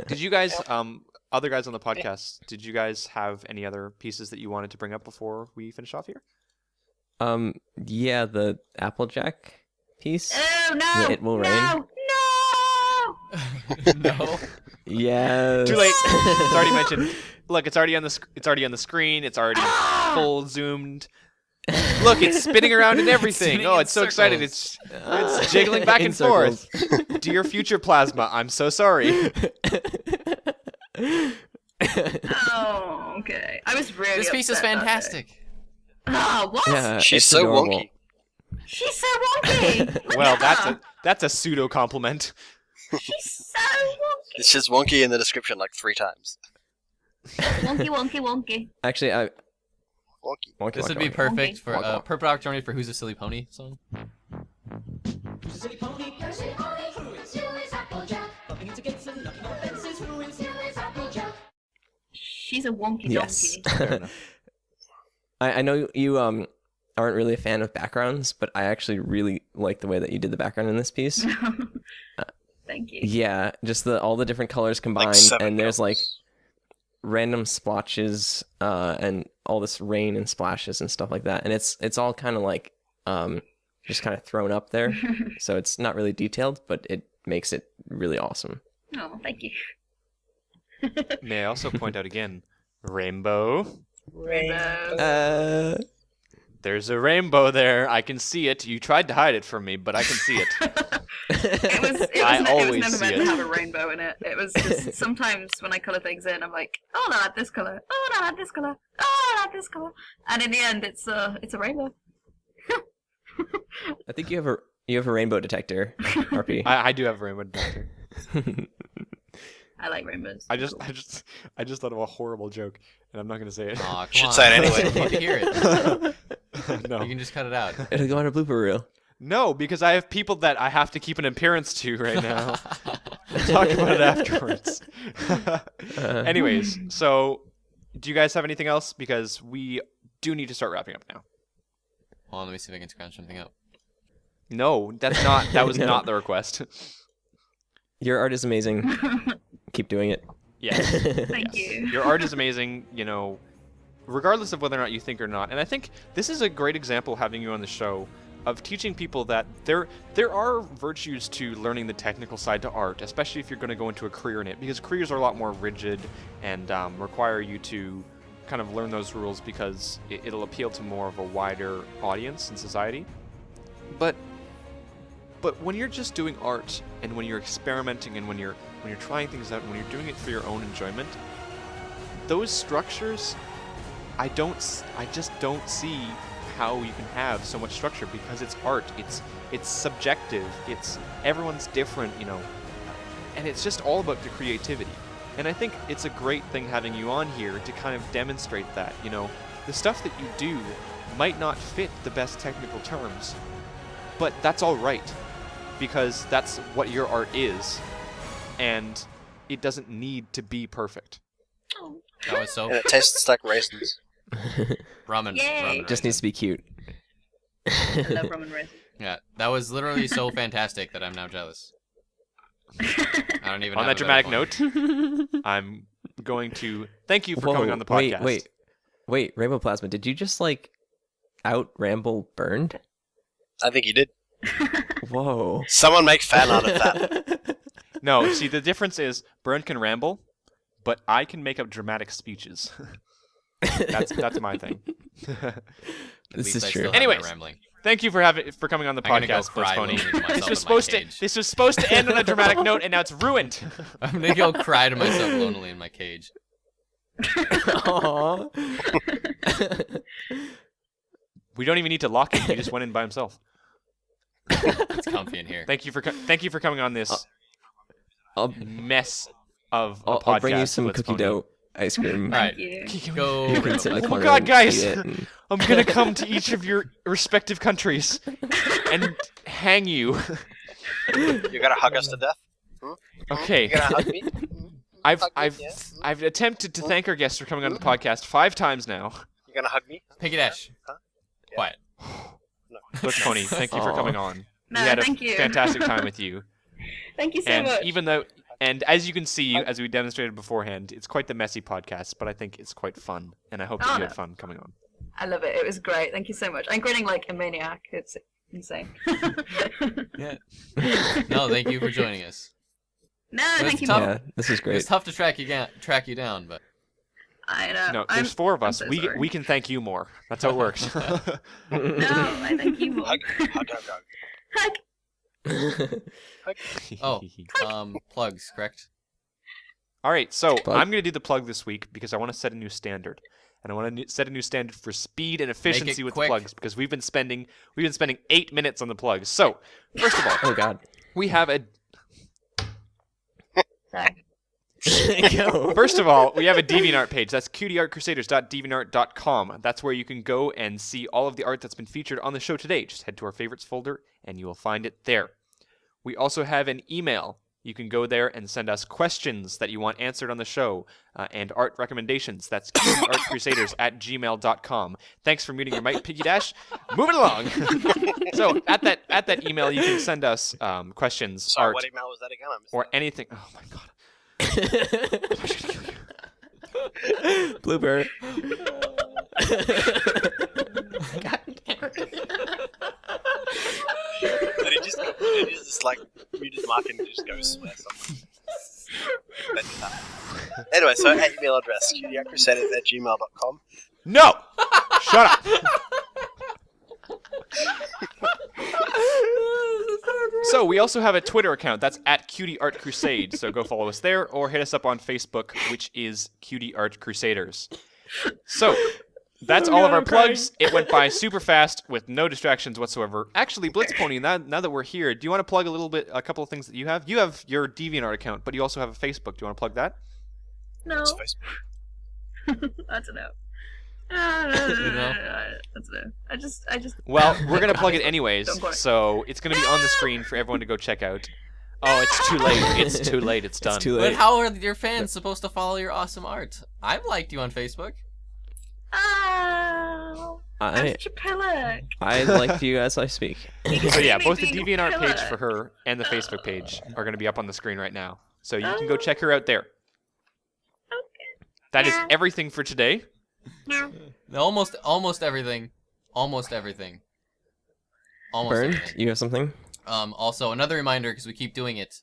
Did you guys, other guys on the podcast, did you guys have any other pieces that you wanted to bring up before we finish off here? Yeah, the Applejack piece. Oh no! It will rain. No! No. Yes. Too late. It's already mentioned. Look, it's already on the screen. It's already full zoomed. Look, it's spinning around and everything. Spinning Oh, in it's so excited. circles. It's jiggling back In and forth. circles. Dear future plasma, I'm so sorry. Oh, okay. I was really. This piece is upset that day. fantastic. Oh, what? Yeah, She's it's so adorable. wonky. She's so wonky. Look Well, at her. that's a pseudo compliment. She's so wonky. It's just wonky in the description like 3 times. Wonky. Actually, Wonky. This would wonky, be wonky. perfect for Wonk, a wonk. perfect opportunity for Who's a Silly Pony song. She's a wonky Yes. donkey. I know you aren't really a fan of backgrounds, but I actually really like the way that you did the background in this piece. Thank you. Yeah, just all the different colors combined, Like 7 and there's like colors. random splotches and all this rain and splashes and stuff like that, and it's all kind of like just kind of thrown up there, so it's not really detailed, but it makes it really awesome. Oh, thank you. May I also point out again, rainbow. Rainbow. There's a rainbow there. I can see it. You tried to hide it from me, but I can see it. I It always was never see meant it. to have a rainbow in it. It was just sometimes when I colour things in, I'm like, oh, I like this colour. Oh, I like this colour. Oh, I like this colour. And in the end, it's a rainbow. I think you have a rainbow detector, RP. I do have a rainbow detector. I like rainbows. I just thought of a horrible joke, and I'm not gonna say it. Aw, come Should on. say it anyway. I need to hear it. No. You can just cut it out. It'll go on a blooper reel. No, because I have people that I have to keep an appearance to right now. Talk about it afterwards. Anyways, so do you guys have anything else? Because we do need to start wrapping up now. Hold on, let me see if I can scrounge something up. No, that was No. not the request. Your art is amazing. Keep doing it. Yes. Thank Yes. you. Your art is amazing, regardless of whether or not you think or not. And I think this is a great example, having you on the show, of teaching people that there are virtues to learning the technical side to art, especially if you're going to go into a career in it, because careers are a lot more rigid and require you to kind of learn those rules because it'll appeal to more of a wider audience in society. But when you're just doing art, and when you're experimenting, and when you're trying things out, and when you're doing it for your own enjoyment, those structures, I just don't see how you can have so much structure, because it's art. It's subjective. Everyone's different, and it's just all about the creativity. And I think it's a great thing having you on here to kind of demonstrate that. The stuff that you do might not fit the best technical terms, but that's all right, because that's what your art is, and it doesn't need to be perfect. Oh. That was so And it tastes like raisins. ramen. Yay. ramen Just needs to be cute. I love ramen raisins. Yeah, that was literally so fantastic that I'm now jealous. I don't even. On have that a better dramatic point. note, I'm going to thank you for coming on the podcast. Wait, Rainbow Plasma, did you just out ramble Burned? I think you did. Whoa. Someone make fan art of that. No, see, the difference is Byrne can ramble, but I can make up dramatic speeches. That's my thing. At This least is I true. still have my Anyways. rambling. Thank you for coming on the I'm gonna go podcast, cry Blitzpony. lonely to myself This was in my supposed to cage. this was supposed to end on a dramatic note, and now it's ruined. I'm gonna go cry to myself lonely in my cage. Aww. We don't even need to lock him. He just went in by himself. It's comfy in here. Thank you for coming on this I'll mess of a podcast. I'll bring you some Blitzpony. cookie dough ice cream. All right, Thank you. go. You can sit in the Oh my corner God, and guys! eat it and- I'm gonna come to each of your respective countries and hang you. You're gonna hug us to death? Okay. You're gonna hug me? I've Hug me, I've yeah? I've attempted to thank our guests for coming on the podcast 5 times now. You're gonna hug me? Pinky Dash. Huh? Yeah. Quiet. No. Blitzpony, thank you for Aw. coming on. No, we had a thank you. fantastic time with you. Thank you so And much. even though, and as you can see, as we demonstrated beforehand, it's quite the messy podcast, but I think it's quite fun, and I hope that Oh, you no. had fun coming on. I love it. It was great. Thank you so much. I'm grinning like a maniac. It's insane. Yeah. No, thank you for joining us. No, It's thank you. tough. Yeah, this is great. It's tough to track you down, but I know. No, I'm, there's 4 of I'm us. so we sorry. can thank you more. That's how it works. No, I thank you more. Hug, hug, hug, hug. Hug. oh, plugs, correct? All right, so Plug? I'm going to do the plug this week because I want to set a new standard. And I want to set a new standard for speed and efficiency with quick. the plugs because we've been spending 8 minutes on the plugs. So, first of all, Oh God. we have a Sorry. Go. First of all, we have a DeviantArt page. That's cutieartcrusaders.deviantart.com. That's where you can go and see all of the art that's been featured on the show today. Just head to our favorites folder and you will find it there. We also have an email. You can go there and send us questions that you want answered on the show and art recommendations. That's cutieartcrusaders@gmail.com. Thanks for muting your mic, Piggy Dash. Moving along. So at that email, you can send us questions, Sorry, art, what email was that again? I missed or that. anything. Oh my god. Blooper. Did he just like mute his mic and just go swear something? Anyway, so our email address, cutieartcrusaders@gmail.com. No! Shut up! So we also have a Twitter account. That's at Cutie Art Crusade. So go follow us there or hit us up on Facebook, which is Cutie Art Crusaders. So that's all of our plugs. It went by super fast with no distractions whatsoever. Actually, Blitzpony, now that we're here, do you want to plug a couple of things that you have? You have your DeviantArt account, but you also have a Facebook. Do you want to plug that? No. It's Facebook. I don't know. know? I don't know. I just. Well, we're going to plug it anyways, Don't go. so it's going to be on the screen for everyone to go check out. Oh, it's too late. It's too late. It's done. It's too But late. how are your fans supposed to follow your awesome art? I've liked you on Facebook. Oh, I'm such a pillar. I like you as I speak. So yeah, both the Being a DeviantArt page pillar. for her and the Facebook page are going to be up on the screen right now. So you can go check her out there. That is everything for today. No. Almost everything. Almost everything. Almost Bernd, everything. you have something? Also, another reminder, because we keep doing it,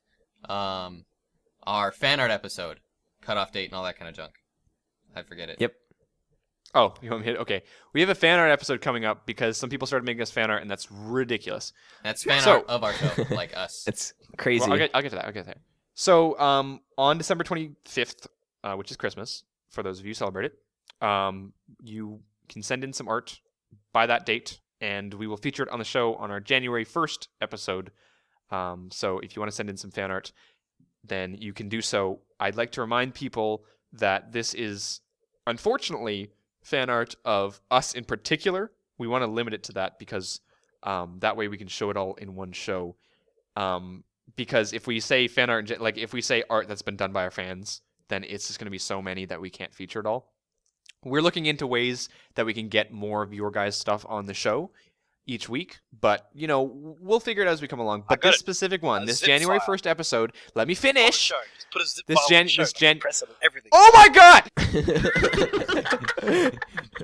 our fan art episode, cutoff date and all that kind of junk. I forget it. Yep. Oh, you want me to? Okay. We have a fan art episode coming up because some people started making us fan art, and that's ridiculous. That's fan So- art of our show, like us. It's crazy. Well, I'll get to that. So, on December 25th, which is Christmas, for those of you who celebrate it, you can send in some art by that date, and we will feature it on the show on our January 1st episode. So if you want to send in some fan art, then you can do so. I'd like to remind people that this is, unfortunately, fan art of us in particular. We want to limit it to that because that way we can show it all in one show. Because if we say fan art, like if we say art that's been done by our fans, then it's just going to be so many that we can't feature it all. We're looking into ways that we can get more of your guys' stuff on the show each week, but we'll figure it out as we come along. But got this it. specific one, A this zip January file. 1st episode, let me Oh, finish. show. Just put a zip This file Jan- on the show. this Jan- Press it on everything. Oh my god!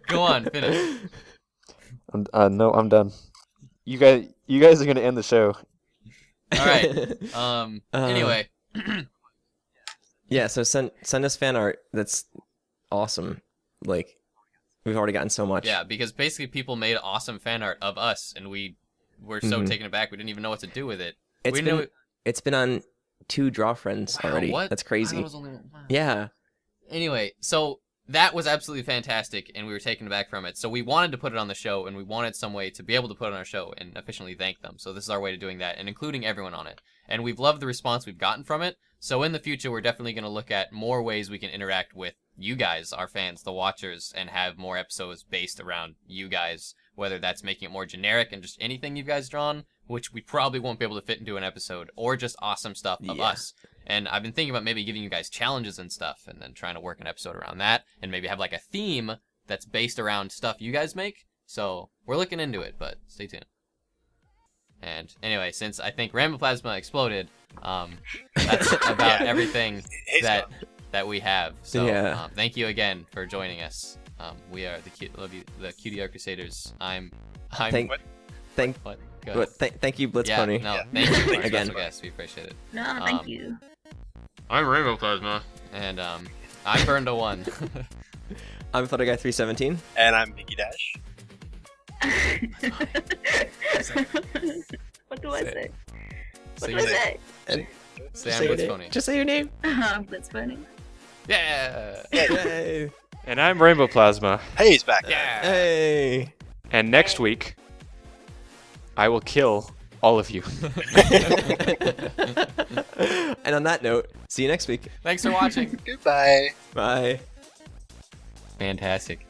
Go on, finish. No, I'm done. You guys are gonna end the show. All right. Anyway, Yeah, so send us fan art. That's awesome. Like, We've already gotten so much. Yeah, because basically people made awesome fan art of us, and we were so taken aback we didn't even know what to do with it. It's been on 2 Draw Friends already. What? That's I crazy. thought it was only one. Wow. Yeah. Anyway, so that was absolutely fantastic, and we were taken aback from it. So we wanted to put it on the show, and we wanted some way to be able to put it on our show and efficiently thank them. So this is our way to doing that, and including everyone on it. And we've loved the response we've gotten from it. So in the future, we're definitely going to look at more ways we can interact with you guys, our fans, the watchers, and have more episodes based around you guys, whether that's making it more generic and just anything you guys drawn, which we probably won't be able to fit into an episode, or just awesome stuff of us. And I've been thinking about maybe giving you guys challenges and stuff, and then trying to work an episode around that, and maybe have like a theme that's based around stuff you guys make. So we're looking into it, but stay tuned. And anyway, since I think Rainbow Plasma exploded, that's about everything that we have. So thank you again for joining us. We are the Cutie Art Crusaders. Thank you, Blitzpony. Thank you again. Guys, we appreciate it. No, thank you. I'm Rainbow Plasma, and I'm Burned to 1. I'm Flutter Guy 317, and I'm Mickey Dash. What do I say? What Say do I say? Say I'm Blitzpony. Just say your name. I'm Blitzpony. Yeah. Yay. And I'm Rainbow Plasma. Hey, he's back. Yeah. Hey. And next week, I will kill all of you. And on that note, see you next week. Thanks for watching. Goodbye. Bye. Fantastic.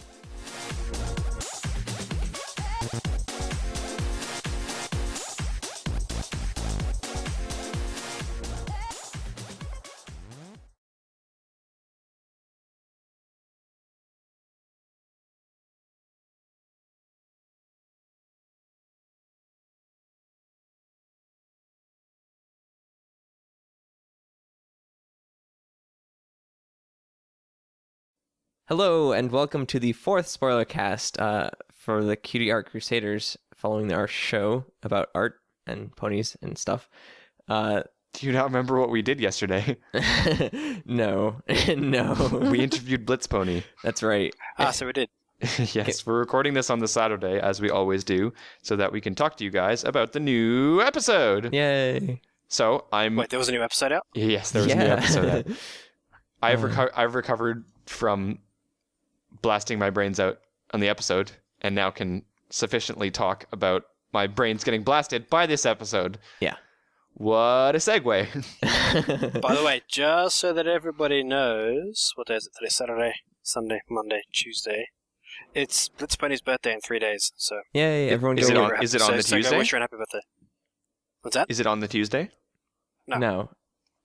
Hello, and welcome to the 4th spoiler cast for the Cutie Art Crusaders, following our show about art and ponies and stuff. Do you not remember what we did yesterday? No. We interviewed Blitzpony. That's right. So we did. Yes, we're recording this on the Saturday, as we always do, so that we can talk to you guys about the new episode. Yay. So Wait, there was a new episode out? Yes, there was a new episode out. I've recovered from blasting my brains out on the episode, and now can sufficiently talk about my brains getting blasted by this episode. Yeah. What a segue. By the way, just so that everybody knows, what day is it today? Saturday, Sunday, Monday, Tuesday. It's Blitzpony's birthday in 3 days, so... Yay, everyone is go... Is it on the Tuesday? So go wish her a happy birthday. What's that? Is it on the Tuesday? No.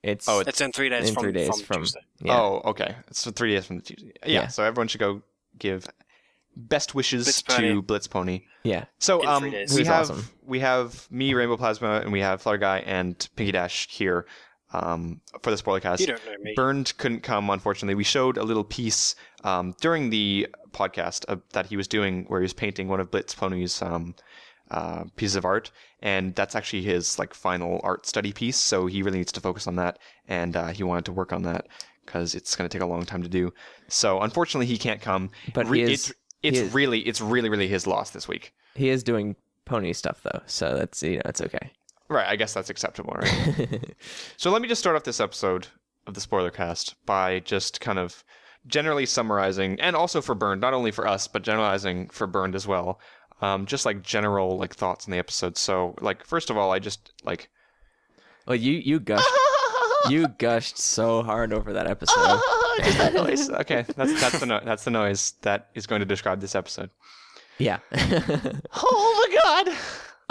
It's in 3 days in 3 days from Tuesday. Yeah. Oh, okay. It's 3 days from the Tuesday. Yeah, so everyone should go give best wishes to Blitzpony. Yeah. So In 3 days. Awesome. we have me, Rainbow Plasma, and we have Flutter Guy and Pinky Dash here for the spoiler cast. You don't know me. Burned couldn't come, unfortunately. We showed a little piece during the podcast that he was doing where he was painting one of Blitzpony's pieces of art, and that's actually his final art study piece, so he really needs to focus on that, and he wanted to work on that because it's going to take a long time to do. So unfortunately he can't come, But it's really his loss this week. He is doing pony stuff, though, so that's, it's okay. Right, I guess that's acceptable, right? So let me just start off this episode of the spoiler cast by just kind of generally summarizing, and also for Burned, not only for us, but generalizing for Burned as well. Just general thoughts on the episode. So first of all, I just Well, you gushed. You gushed so hard over that episode. just that noise. Okay, that's the noise that is going to describe this episode. Yeah. Oh my god!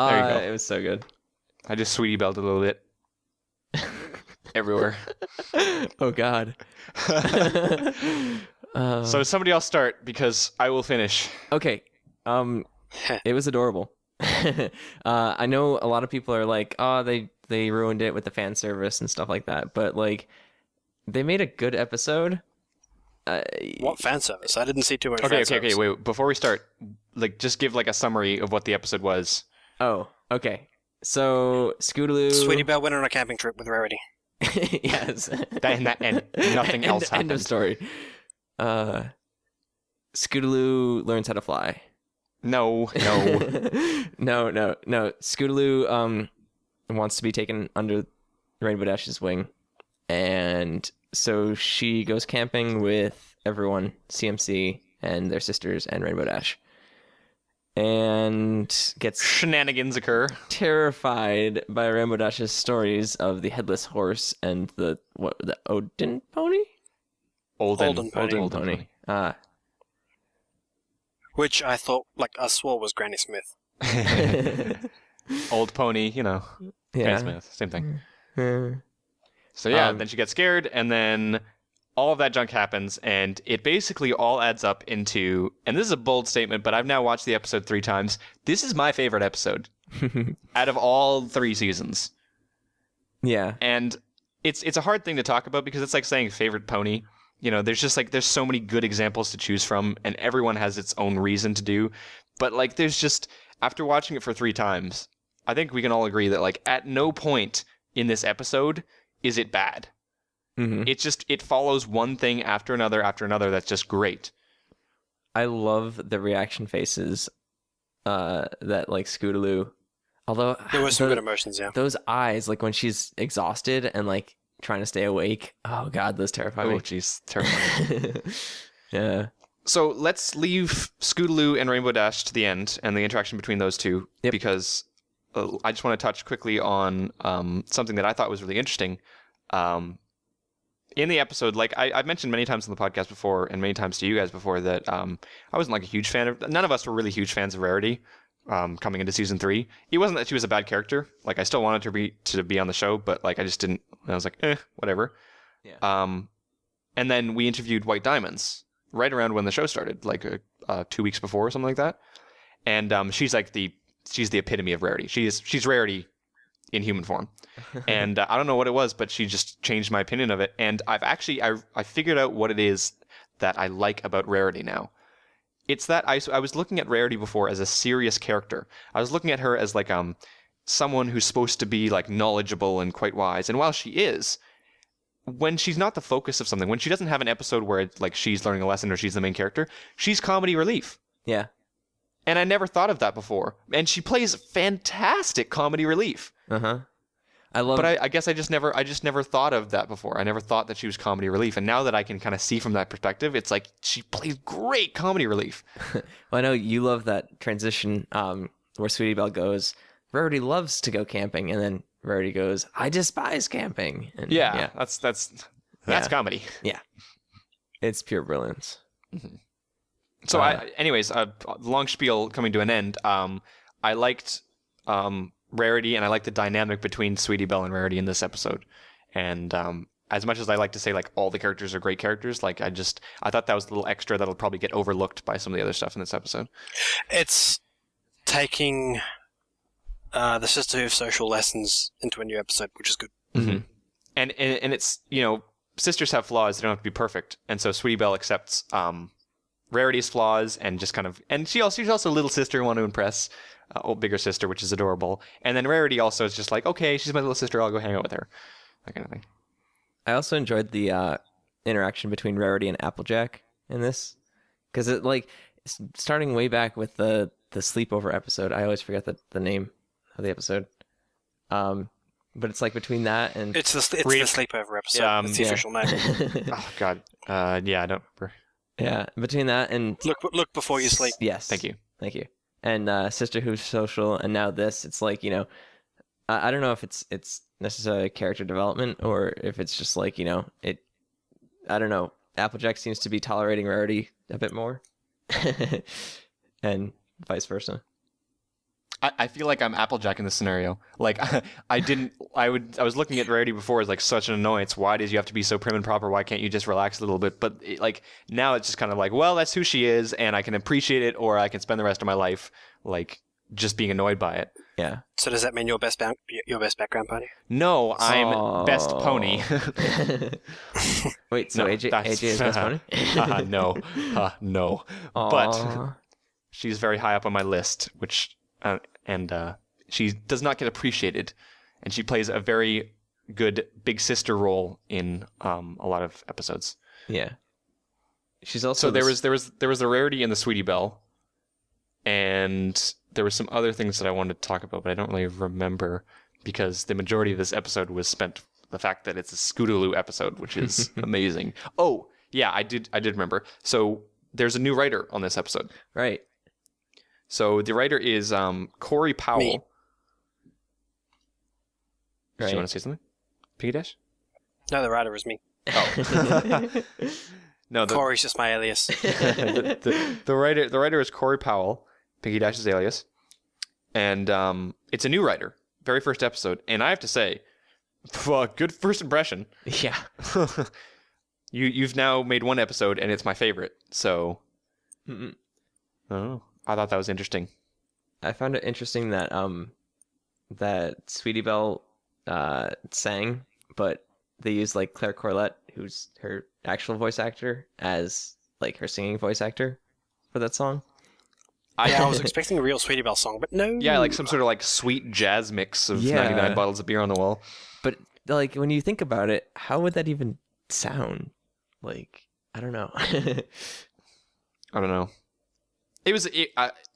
There you go. It was so good. I just sweetie belled a little bit everywhere. Oh god. So somebody else start because I will finish. Okay. It was adorable. I know a lot of people are like, oh, they ruined it with the fan service and stuff like that, but they made a good episode. What fan service? I didn't see too much. Okay. Wait. Before we start, just give a summary of what the episode was. Oh, okay. So Scootaloo, Sweetie Belle went on a camping trip with Rarity. Yes. And nothing else happened. End of story. Scootaloo learns how to fly. No. No. Scootaloo wants to be taken under Rainbow Dash's wing, and so she goes camping with everyone, CMC and their sisters and Rainbow Dash, and gets Shenanigans occur. terrified by Rainbow Dash's stories of the headless horse and the Odin pony? Olden Pony. Which I thought, I swore was Granny Smith. Old pony, Granny Smith, same thing. So then she gets scared, and then all of that junk happens, and it basically all adds up into, and this is a bold statement, but I've now watched the episode 3 times. This is my favorite episode out of all 3 seasons. Yeah. And it's a hard thing to talk about because it's like saying favorite pony. There's just there's so many good examples to choose from, and everyone has its own reason to do. But there's just, after watching it for 3 times, I think we can all agree that at no point in this episode is it bad. Mm-hmm. It follows one thing after another that's just great. I love the reaction faces that Scootaloo, although There was some good emotions, yeah. those eyes, when she's exhausted and trying to stay awake. Oh god, those terrify me. Oh jeez, terrifying. Yeah. So let's leave Scootaloo and Rainbow Dash to the end and the interaction between those two, because I just want to touch quickly on something that I thought was really interesting. In the episode, I've mentioned many times on the podcast before, and many times to you guys before, that I wasn't a huge fan of. None of us were really huge fans of Rarity coming into season 3. It wasn't that she was a bad character. I still wanted her to be on the show, but I just didn't. I was whatever. Yeah. And then we interviewed White Diamonds right around when the show started, 2 weeks before or something like that. And she's the epitome of Rarity. She's Rarity in human form. And I don't know what it was, but she just changed my opinion of it. And I figured out what it is that I like about Rarity now. It's that I was looking at Rarity before as a serious character. I was looking at her as someone who's supposed to be knowledgeable and quite wise. And while she is, when she's not the focus of something, when she doesn't have an episode where she's learning a lesson or she's the main character, she's comedy relief. Yeah. And I never thought of that before. And she plays fantastic comedy relief. Uh-huh. I love. But I guess I just never thought of that before. I never thought that she was comedy relief. And now that I can kind of see from that perspective, it's she plays great comedy relief. Well, I know you love that transition where Sweetie Belle goes, Rarity loves to go camping, and then Rarity goes, I despise camping. And yeah. That's comedy. Yeah. It's pure brilliance. Mm-hmm. So anyways, long spiel coming to an end. I liked Rarity, and I liked the dynamic between Sweetie Belle and Rarity in this episode. And as much as I like to say all the characters are great characters, I thought that was a little extra that'll probably get overlooked by some of the other stuff in this episode. It's taking the sisterhood social lessons into a new episode, which is good. Mm-hmm. And it's sisters have flaws; they don't have to be perfect. And so Sweetie Belle accepts Rarity's flaws and just and she's also a little sister, want to impress bigger sister, which is adorable. And then Rarity also is just okay, she's my little sister, I'll go hang out with her, that kind of thing. I also enjoyed the interaction between Rarity and Applejack in this, because starting way back with the sleepover episode. I always forget the name of the episode. But it's between that and it's the sleepover episode. It's the official name. Oh god, I don't remember. Yeah, between that and look before you sleep. Yes, thank you. And Sisterhood Social, and now this. It's I don't know if it's necessarily character development or if it's just it. I don't know. Applejack seems to be tolerating Rarity a bit more, and vice versa. I feel like I'm Applejack in this scenario. I was looking at Rarity before as such an annoyance. Why does you have to be so prim and proper? Why can't you just relax a little bit? But now it's just kind of well, that's who she is, and I can appreciate it, or I can spend the rest of my life just being annoyed by it. Yeah. So does that mean your best background pony? No, I'm best pony. Wait, so no, AJ is best pony? No, no. But she's very high up on my list, which. And she does not get appreciated, and she plays a very good big sister role in a lot of episodes. Yeah. She's also So there was the rarity in the Sweetie Belle, and there were some other things that I wanted to talk about, but I don't really remember because the majority of this episode was spent the fact that it's a Scootaloo episode, which is amazing. Oh yeah, I did remember. So there's a new writer on this episode. right. So the writer is Corey Powell. Me. Do Right. you want to say something? Piggy Dash? No, the writer is me. Oh. No, Corey's just my alias. the writer is Corey Powell, Piggy Dash's alias, and it's a new writer, very first episode, and I have to say, good first impression. Yeah. You've now made one episode, and it's my favorite. So, Mm-mm. I thought that was interesting. I found it interesting that that Sweetie Belle sang, but they used like Claire Corlett, who's her actual voice actor, as like her singing voice actor for that song. I was expecting a real Sweetie Belle song, but no. Yeah, like some sort of like sweet jazz mix of Yeah. 99 bottles of beer on the wall. But like when you think about it, how would that even sound? Like I don't know. I don't know.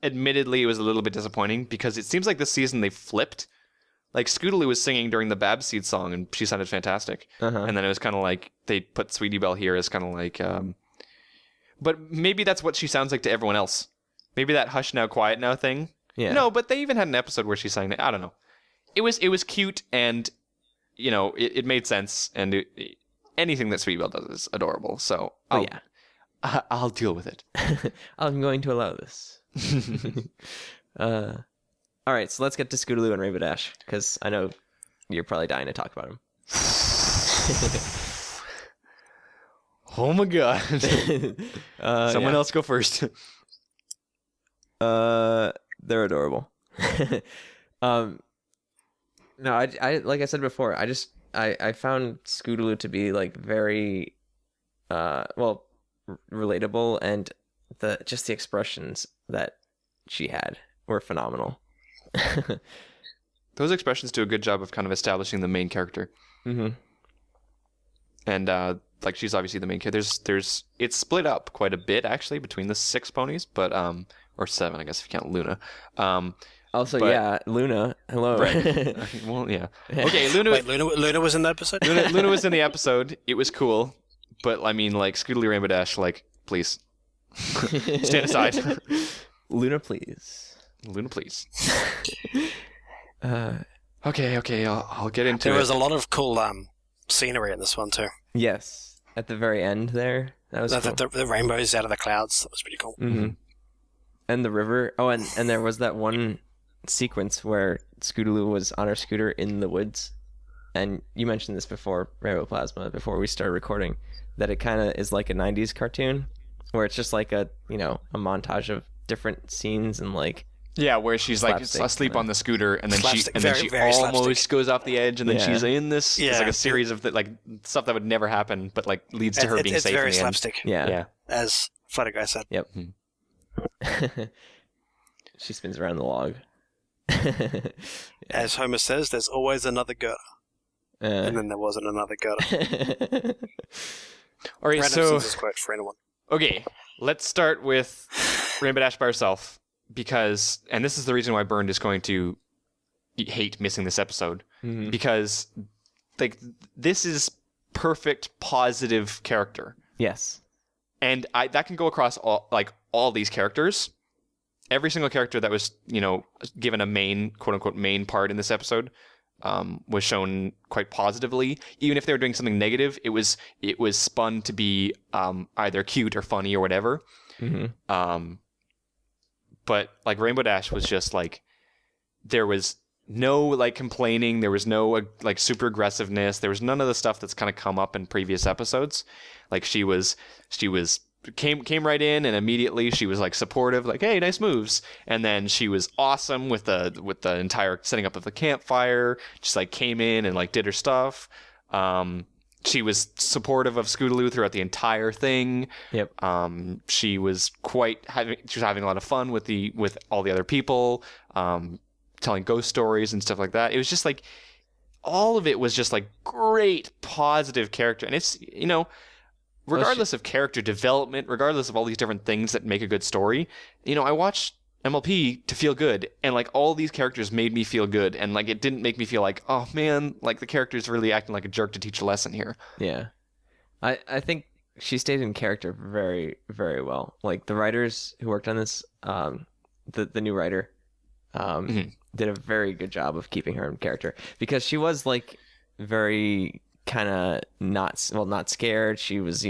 Admittedly, it was a little bit disappointing because it seems like this season they flipped. Like Scootaloo was singing during the Babseed song and she sounded fantastic. Uh-huh. And then it was kind of like they put Sweetie Belle here as kind of like, but maybe that's what she sounds like to everyone else. Maybe that hush now, quiet now thing. Yeah. No, but they even had an episode where she sang that. I don't know. It was cute and, you know, it made sense and anything that Sweetie Belle does is adorable. So yeah. I'll deal with it. I'm going to allow this. All right, so let's get to Scootaloo and Rainbow Dash because I know you're probably dying to talk about them. Oh my god. Someone else go first. They're adorable. No, I like I said before, I found Scootaloo to be like very relatable, and the expressions that she had were phenomenal. Those expressions do a good job of kind of establishing the main character. Mm-hmm. And like she's obviously the main character. There's it's split up quite a bit actually between the 6 ponies, but or 7 I guess if you count Luna. Also, but- yeah, Luna. Hello. Right. Well, yeah. Okay, Luna. Wait, Luna was in the episode? Luna was in the episode. It was cool, but I mean, like Scootaloo Rainbow Dash, like please stand aside. Luna, please. Luna, please. Uh, Okay, I'll get into There it. was a lot of cool scenery in this one too. yes, at the very end there, that was cool. The rainbows out of the clouds, that was pretty cool. Mm-hmm. And the river. Oh, and there was that one sequence where Scootaloo was on her scooter in the woods. And you mentioned this before, Rainbow Plasma, before we started recording, that it kind of is like a 90s cartoon where it's just like a montage of different scenes and like... Yeah, where she's like Slapstick, asleep on the scooter, and then Slapstick, she very, very almost slapstick. goes off the edge, and then Yeah. she's in this. It's Yeah. like a series of like stuff that would never happen, but like leads to her being It's safe very in the end. slapstick, Yeah. as Flutter Guy said. Yep. She spins around the log. As Homer says, there's always another gutter. And then there wasn't another gutter. All right, Random so Simpsons quote for anyone. okay, let's start with Rainbow Dash by herself because, and this is the reason why Burned is going to hate missing this episode Mhm. because, like, this is perfect positive character. Yes. And that can go across all these characters. Every single character that was, given a main, quote unquote, main part in this episode was shown quite positively. Even if they were doing something negative, it was spun to be either cute or funny or whatever. Mm-hmm. But like Rainbow Dash was just like, there was no like complaining. There was no like super aggressiveness. There was none of the stuff that's kind of come up in previous episodes. Like she came right in and immediately she was like supportive, like, hey, nice moves. And then she was awesome with the entire setting up of the campfire. Just like came in and like did her stuff. She was supportive of Scootaloo throughout the entire thing. Yep. She was having a lot of fun with all the other people, telling ghost stories and stuff like that. It was just like all of it was just like great positive character. And it's, regardless of character development, regardless of all these different things that make a good story, I watched MLP to feel good, and like all these characters made me feel good, and like it didn't make me feel like, oh man, like the character's really acting like a jerk to teach a lesson here. Yeah. I think she stayed in character very, very well. Like the writers who worked on this, the new writer, did a very good job of keeping her in character, because she was like very kind of not scared. She was,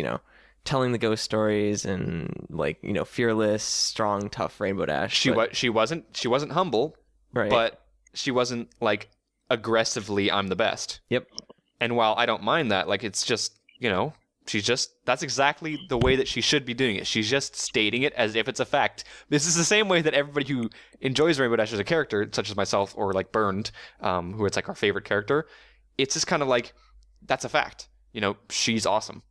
telling the ghost stories and like, fearless, strong, tough Rainbow Dash. She wasn't humble, right? But she wasn't like aggressively I'm the best. Yep. And while I don't mind that, like it's just, that's exactly the way that she should be doing it. She's just stating it as if it's a fact. This is the same way that everybody who enjoys Rainbow Dash as a character, such as myself or like Burned, who it's like our favorite character, it's just kind of like, that's a fact. She's awesome.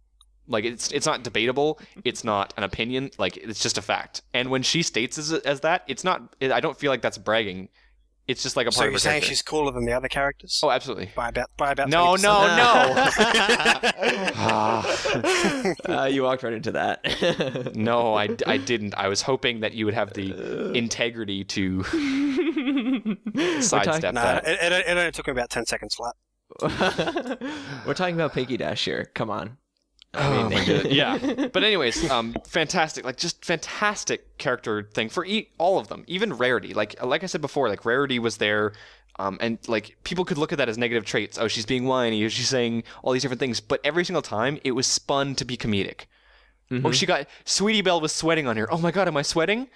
Like it's not debatable. It's not an opinion. Like it's just a fact. And when she states as that, it's not. I don't feel like that's bragging. It's just like a part of her character. So you're saying she's cooler than the other characters? Oh, absolutely. By about No. 20%? You walked right into that. No, I didn't. I was hoping that you would have the integrity to sidestep that. It only took me about 10 seconds flat. We're talking about Pinky Dash here. Come on. Oh my god. Yeah. But anyways, fantastic. Like just fantastic character thing for all of them. Even Rarity. Like I said before, like Rarity was there, and like people could look at that as negative traits. Oh, she's being whiny, or she's saying all these different things. But every single time, it was spun to be comedic. Or Sweetie Belle was sweating on her. Oh my god, am I sweating?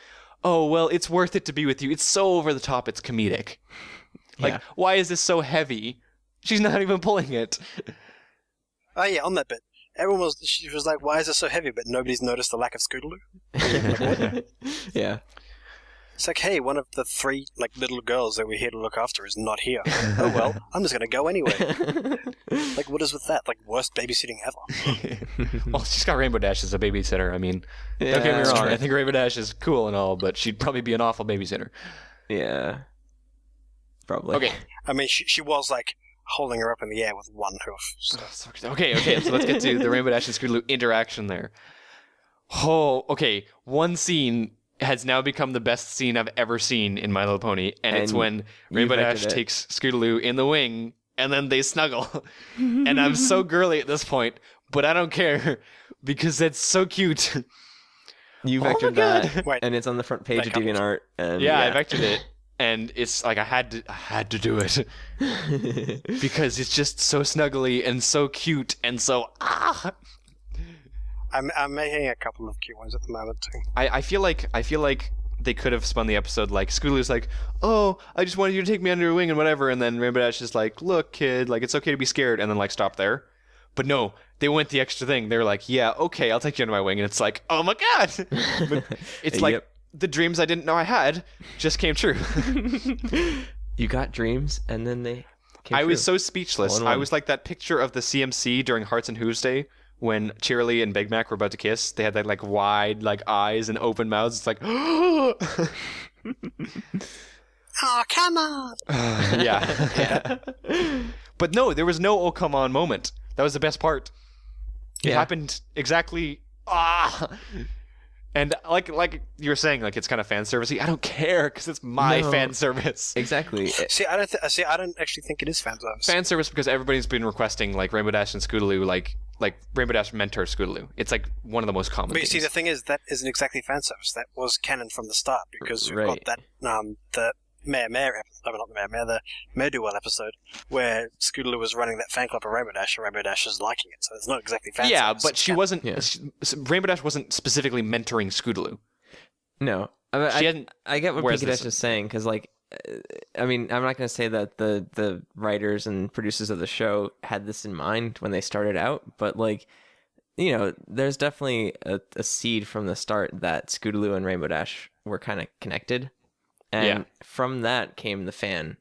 Oh well, it's worth it to be with you. It's so over the top. It's comedic. Like, why is this so heavy? She's not even pulling it. Oh yeah, on that bit. She was like, why is it so heavy? But nobody's noticed the lack of Scootaloo. Yeah. It's like, hey, one of the 3 like little girls that we're here to look after is not here. Oh well, I'm just gonna go anyway. Like, what is with that? Like, worst babysitting ever. Well, she's got Rainbow Dash as a babysitter. I mean, don't get me wrong. I think Rainbow Dash is cool and all, but she'd probably be an awful babysitter. Yeah. Probably. Okay. I mean, she was like holding her up in the air with one hoof. So. Okay, so let's get to the Rainbow Dash and Scootaloo interaction there. Oh, okay. One scene has now become the best scene I've ever seen in My Little Pony, and it's when Rainbow Dash takes Scootaloo in the wing, and then they snuggle. And I'm so girly at this point, but I don't care, because it's so cute. You vectored that, Wait, and it's on the front page of DeviantArt. And yeah, I vectored it. And it's like I had to do it because it's just so snuggly and so cute and so I'm making a couple of cute ones at the moment too. I feel like they could have spun the episode like Scootaloo's like, oh, I just wanted you to take me under your wing and whatever, and then Rainbow Dash is like, look, kid, like it's okay to be scared, and then like stop there. But no, they went the extra thing. They were like, yeah, okay, I'll take you under my wing, and it's like, oh my god, but it's like. The dreams I didn't know I had just came true. You got dreams, and then they came I true. was so speechless. I was like that picture of the CMC during Hearts and Who's Day when Cheerilee and Big Mac were about to kiss. They had that like wide like eyes and open mouths. It's like, oh, come on. Yeah. But no, there was no oh come on moment. That was the best part. It happened exactly. And like you were saying, like it's kind of fan servicey. I don't care because it's my fan service. Exactly. See, I don't actually think it is fan service. Fan service because everybody's been requesting like Rainbow Dash and Scootaloo, like Rainbow Dash mentor Scootaloo. It's like one of the most common. But you things. see, the thing is that isn't exactly fan service. That was canon from the start because we've got that the the Mayor-Duel episode where Scootaloo was running that fan club of Rainbow Dash, and Rainbow Dash is liking it. So it's not exactly fan service. Yeah, but she wasn't. Yeah. Rainbow Dash wasn't specifically mentoring Scootaloo. No, I get what Pinky Dash is saying because, like, I mean, I'm not going to say that the writers and producers of the show had this in mind when they started out, but like, you know, there's definitely a seed from the start that Scootaloo and Rainbow Dash were kind of connected. And from that came the fan,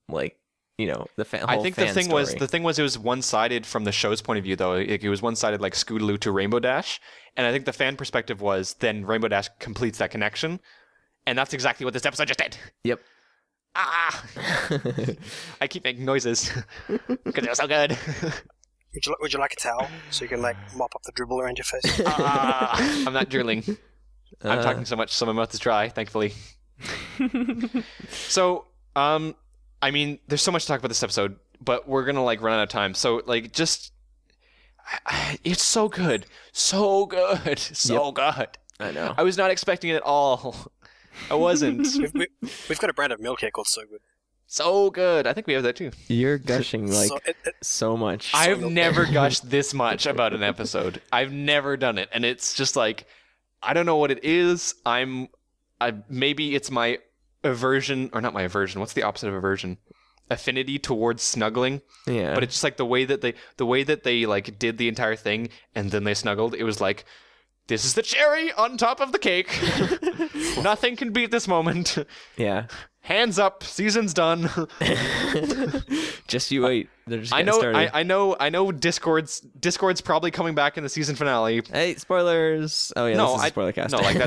like, you know, the fan. I think the thing story. was it was one-sided from the show's point of view, though. It was one-sided, like Scootaloo to Rainbow Dash, and I think the fan perspective was then Rainbow Dash completes that connection, and that's exactly what this episode just did. Yep. I keep making noises because it was so good. Would you like a towel so you can like mop up the dribble around your face? I'm not drilling. I'm talking so much, so my mouth is dry. Thankfully. So, I mean, there's so much to talk about this episode, but we're gonna like run out of time. So, like, just it's so good, so good, so good. I know. I was not expecting it at all. I wasn't. We've got a brand of milk here called So Good. So good. I think we have that too. You're gushing like So so much. I've never gushed this much about an episode. I've never done it, and it's just like I don't know what it is. Maybe it's my aversion, or not my aversion. What's the opposite of aversion? Affinity towards snuggling. Yeah. But it's just like the way that they like did the entire thing, and then they snuggled. It was like, this is the cherry on top of the cake. Nothing can beat this moment. Yeah. Hands up, season's done. Just you wait. They're just I getting know, started. I know. Discord's probably coming back in the season finale. Hey, spoilers! Oh yeah, No, this is a spoiler cast. No, like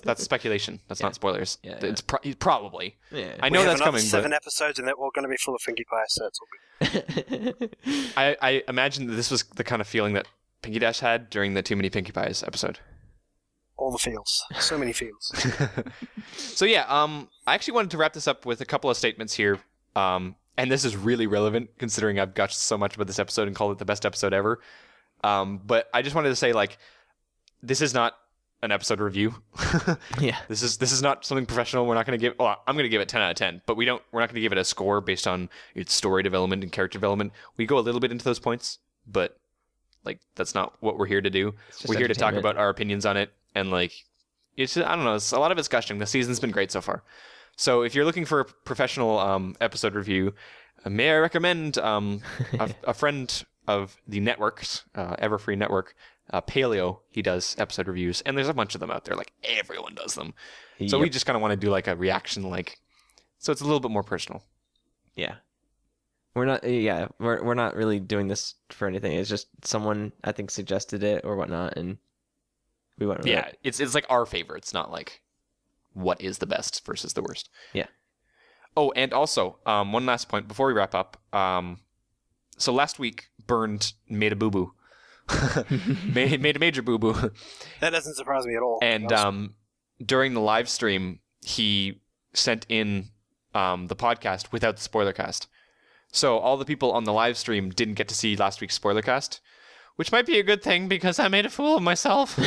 that's speculation. That's not spoilers. Yeah, It's probably. Yeah. I know we have that's another coming, 7 episodes, and they're all going to be full of Finky Pie, so it's all good. I imagine that this was the kind of feeling that Pinky Dash had during the Too Many Pinkie Pies episode. All the feels. So many feels. So yeah, I actually wanted to wrap this up with a couple of statements here. And this is really relevant considering I've gushed so much about this episode and called it the best episode ever. But I just wanted to say, like, this is not an episode review. Yeah. This is not something professional. We're not going to give. Well, I'm going to give it 10 out of 10. But we're not going to give it a score based on its story development and character development. We go a little bit into those points, but like that's not what we're here to do. just We're here to talk entertainment. about our opinions on it, and like it's just, I don't know. It's a lot of it's gushing. The season's been great so far. So if you're looking for a professional episode review, may I recommend a friend of the networks, Everfree Network, Paleo. He does episode reviews, and there's a bunch of them out there. Like everyone does them. So we just kind of want to do like a reaction, like so it's a little bit more personal. Yeah. We're not. Yeah, we're not really doing this for anything. It's just someone I think suggested it or whatnot, and we went with Yeah, it. it's like our favorites, not like what is the best versus the worst. Yeah. Oh, and also one last point before we wrap up. So last week, Burned made a boo boo, made a major boo boo, That doesn't surprise me at all. and during the live stream, he sent in the podcast without the spoiler cast. So all the people on the live stream didn't get to see last week's spoiler cast, which might be a good thing because I made a fool of myself.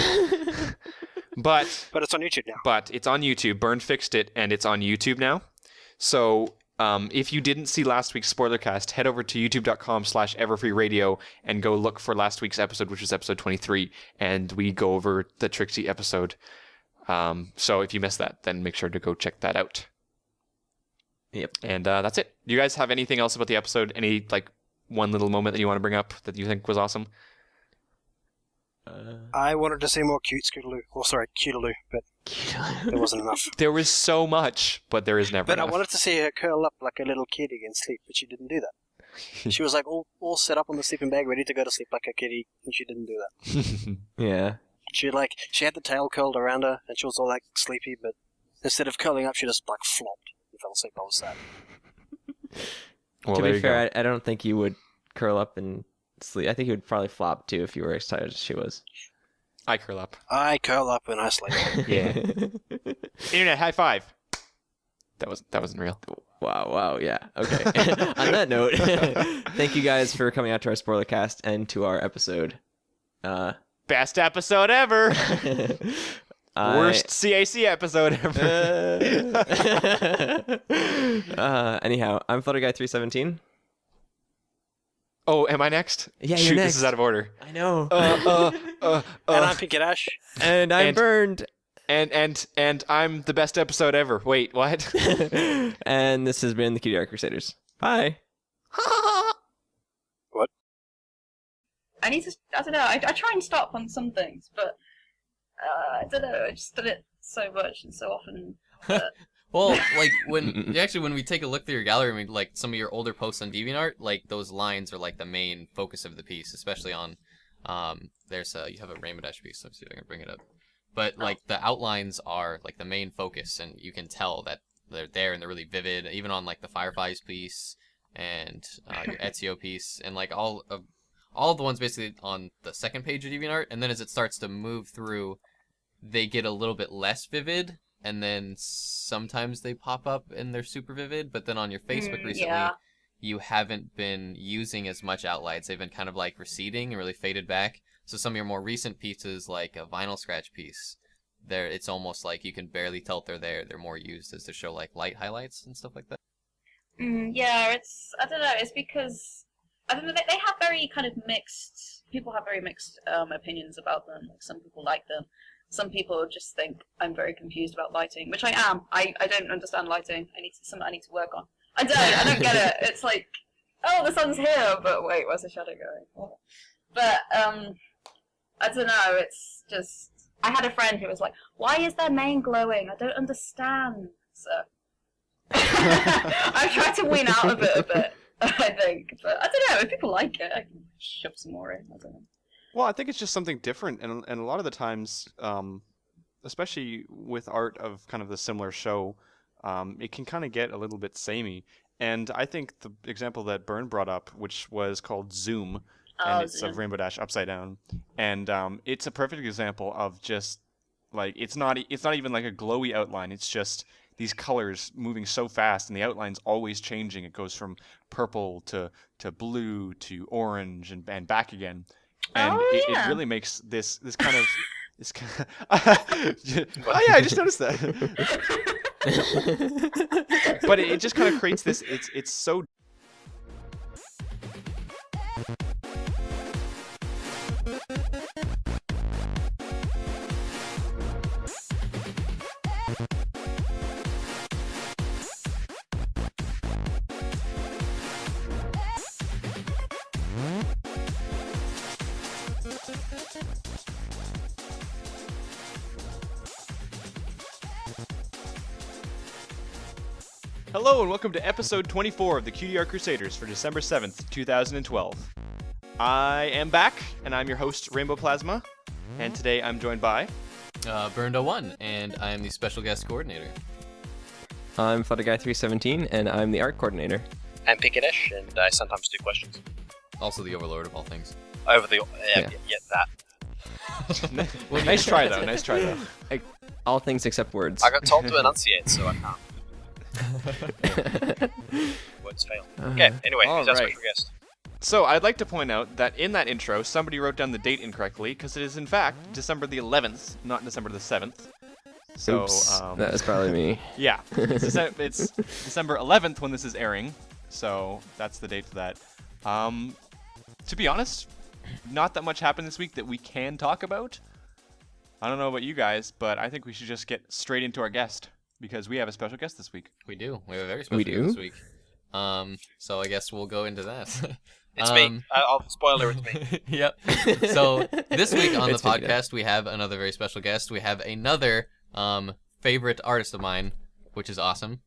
But it's on YouTube now. But it's on YouTube. Burned fixed it, and it's on YouTube now. So if you didn't see last week's spoiler cast, head over to youtube.com/everfreeradio and go look for last week's episode, which was episode 23, and we go over the Trixie episode. So if you missed that, then make sure to go check that out. Yep. And that's it. Do you guys have anything else about the episode? Any like one little moment that you want to bring up that you think was awesome? I wanted to see more cute Scootaloo. Or sorry, Cutaloo, but there wasn't enough. There was so much, but there is never But enough. I wanted to see her curl up like a little kitty and sleep, but she didn't do that. She was like all set up on the sleeping bag, ready to go to sleep like a kitty, and she didn't do that. Yeah. She had the tail curled around her, and she was all like sleepy, but instead of curling up, she just like flopped and fell asleep. I was sad. Well, To there be you fair, go. I don't think you would curl up and sleep. I think you would probably flop too if you were as tired as she was. I curl up. I curl up and I sleep. Yeah. Internet high five. That wasn't real. Wow, yeah. Okay. On that note, thank you guys for coming out to our spoiler cast and to our episode. Best episode ever. Worst CAC episode ever. Anyhow, I'm Flutterguy317. Oh, am I next? Yeah, Shoot, you're next. this is out of order. I know. And I'm Pinky Dash. And I'm and- Burned. And I'm the best episode ever. Wait, what? And this has been the Cutie Art Crusaders. Bye. I need to. I don't know. I try and stop on some things, but I don't know. I just did it so much and so often. Well, like when we take a look through your gallery, I mean, like some of your older posts on DeviantArt, like those lines are like the main focus of the piece, especially on you have a Rainbow Dash piece. Let's see if I can bring it up. But like the outlines are like the main focus, and you can tell that they're there and they're really vivid. Even on like the Fireflies piece and your Ezio piece, and like all all the ones basically on the second page of DeviantArt, and then as it starts to move through, they get a little bit less vivid, and then sometimes they pop up and they're super vivid, but then on your Facebook recently, Yeah. you haven't been using as much outlines. They've been kind of like receding and really faded back. So some of your more recent pieces, like a vinyl scratch piece, it's almost like you can barely tell they're there. They're more used as to show like light highlights and stuff like that. Yeah, I don't know, it's because, I don't know, they have very kind of mixed, people have very mixed opinions about them. Like, some people like them. Some people just think I'm very confused about lighting, which I am. I don't understand lighting. I need to work on. I don't get it. It's like, oh, the sun's here, but wait, where's the shadow going? Oh. But, I don't know, it's just, I had a friend who was like, why is their mane glowing? I don't understand. So, I tried to wean out of it a bit, I think. But I don't know, if people like it, I can shove some more in. I don't know. Well, I think it's just something different, and a lot of the times, especially with art of kind of the similar show, it can kind of get a little bit samey. And I think the example that Byrne brought up, which was called Zoom, and it's of Rainbow Dash upside down, and it's a perfect example of just like it's not even like a glowy outline. It's just these colors moving so fast, and the outline's always changing. It goes from purple to blue to orange and back again. And it really makes this kind of oh yeah, I just noticed that. But it just kind of creates this. It's so. Hello and welcome to episode 24 of the Cutie Art Crusaders for December 7th, 2012. I am back, and I'm your host, Rainbow Plasma, and today I'm joined by... Burned01, and I'm the special guest coordinator. I'm FlutterGuy317, and I'm the art coordinator. I'm Picadish, and I sometimes do questions. Also the overlord of all things. Over the... yeah, that. Nice try, though. Nice try, though. All things except words. I got told to enunciate, so I can't. Words fail. Okay, anyway, who's our special guest? So, I'd like to point out that in that intro, somebody wrote down the date incorrectly, because it is, in fact, December the 11th, not December the 7th. So, Oops, that was probably me. Yeah, it's December 11th when this is airing, so that's the date for that. To be honest, not that much happened this week that we can talk about. I don't know about you guys, but I think we should just get straight into our guest, because we have a special guest this week. We do. We have a very special guest this week. So I guess we'll go into that. It's me. I'll spoiler, it's me. Yep. So this week on the podcast, we have another very special guest. We have another favorite artist of mine, which is awesome.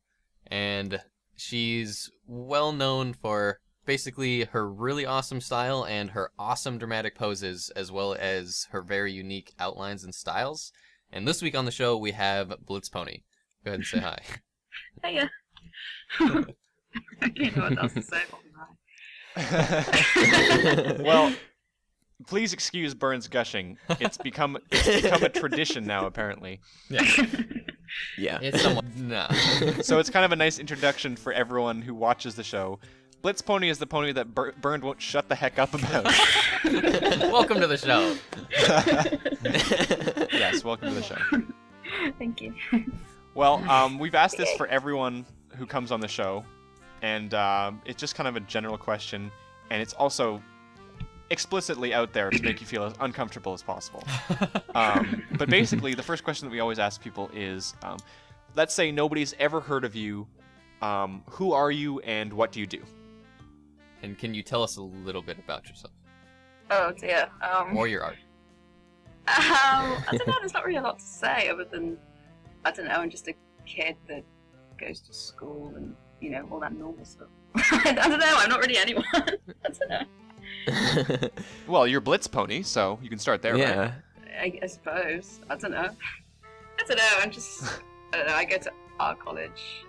And she's well known for basically her really awesome style and her awesome dramatic poses, as well as her very unique outlines and styles. And this week on the show, we have Blitzpony. Go ahead and say hi. Hiya. I don't know what else to say. Well, please excuse Byrne's gushing. It's become a tradition now, apparently. Yeah. It's somewhat... No. So it's kind of a nice introduction for everyone who watches the show. Blitzpony is the pony that Byrne won't shut the heck up about. Welcome to the show. Yes, welcome to the show. Thank you. Well, we've asked this for everyone who comes on the show, and it's just kind of a general question, and it's also explicitly out there to make you feel as uncomfortable as possible. But basically, the first question that we always ask people is, let's say nobody's ever heard of you. Who are you, and what do you do? And can you tell us a little bit about yourself? Oh dear. Or your art. I don't know, there's not really a lot to say other than, I don't know, I'm just a kid that goes to school and, you know, all that normal stuff. I don't know, I'm not really anyone. I don't know. Well, you're Blitzpony, so you can start there, Yeah. right? I suppose. I don't know. I'm just, I don't know, I go to art college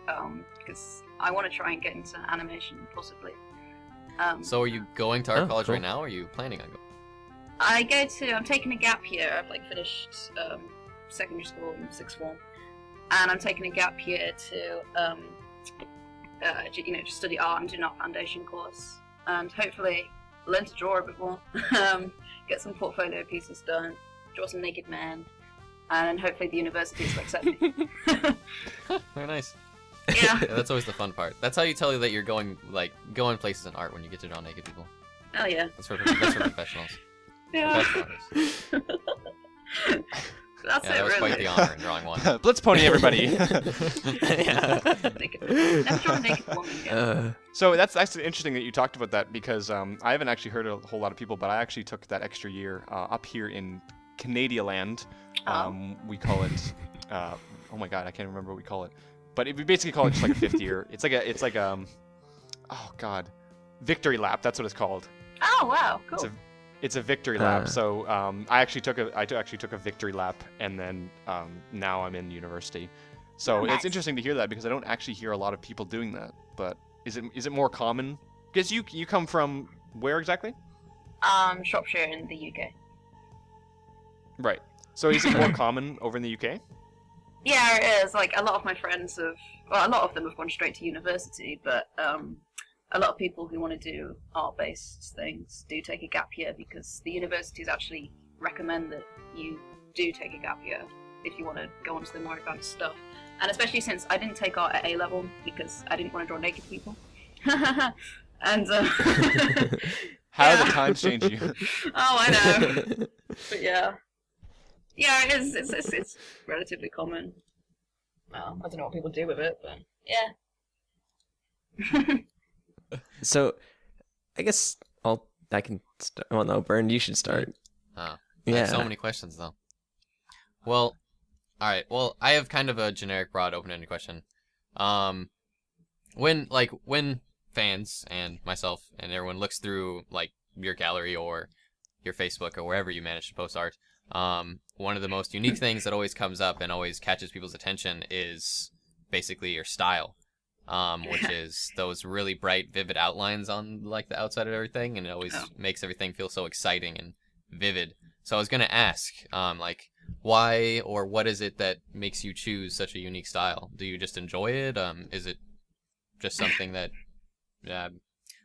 because I want to try and get into animation, possibly. So are you going to art college cool. right now, or are you planning on going? I'm taking a gap year. I've finished secondary school in sixth form, and I'm taking a gap year to just study art and do an art foundation course, and hopefully learn to draw a bit more, get some portfolio pieces done, draw some naked men, and hopefully the universities will accept me. Very nice. Yeah. That's always the fun part. That's how you tell you that you're going places in art, when you get to draw naked people. Oh yeah. That's for professionals. Yeah. Professional artists. That's Yeah, that was quite the honor in drawing one. Blitzpony, everybody. Never drawn a naked woman yet. So that's actually interesting that you talked about that, because I haven't actually heard a whole lot of people, but I actually took that extra year up here in Canada land. We call it, oh my god, I can't remember what we call it, but we basically call it just like a fifth year. It's like oh god, victory lap. That's what it's called. Oh wow, cool. It's a victory lap. So I actually took a victory lap, and then now I'm in university. So Nice. It's interesting to hear that, because I don't actually hear a lot of people doing that. But is it more common? Because you come from where exactly? Shropshire in the UK. Right. So is it more common over in the UK? Yeah, it is. Like a lot of my friends a lot of them have gone straight to university, but a lot of people who want to do art-based things do take a gap year, because the universities actually recommend that you do take a gap year if you want to go on to the more advanced stuff. And especially since I didn't take art at A level because I didn't want to draw naked people. And How do the times change you? Oh, I know. But yeah, it is. It's relatively common. Well, I don't know what people do with it, but yeah. So, I guess I can start. Well, no, Bern, you should start. I Yeah. have so many questions, though. Well, all right. Well, I have kind of a generic, broad, open-ended question. When fans and myself and everyone looks through your gallery or your Facebook or wherever you manage to post art, one of the most unique things that always comes up and always catches people's attention is basically your style. Which is those really bright, vivid outlines on the outside of everything, and it always makes everything feel so exciting and vivid. So I was gonna ask, why or what is it that makes you choose such a unique style? Do you just enjoy it? Is it just something that I'm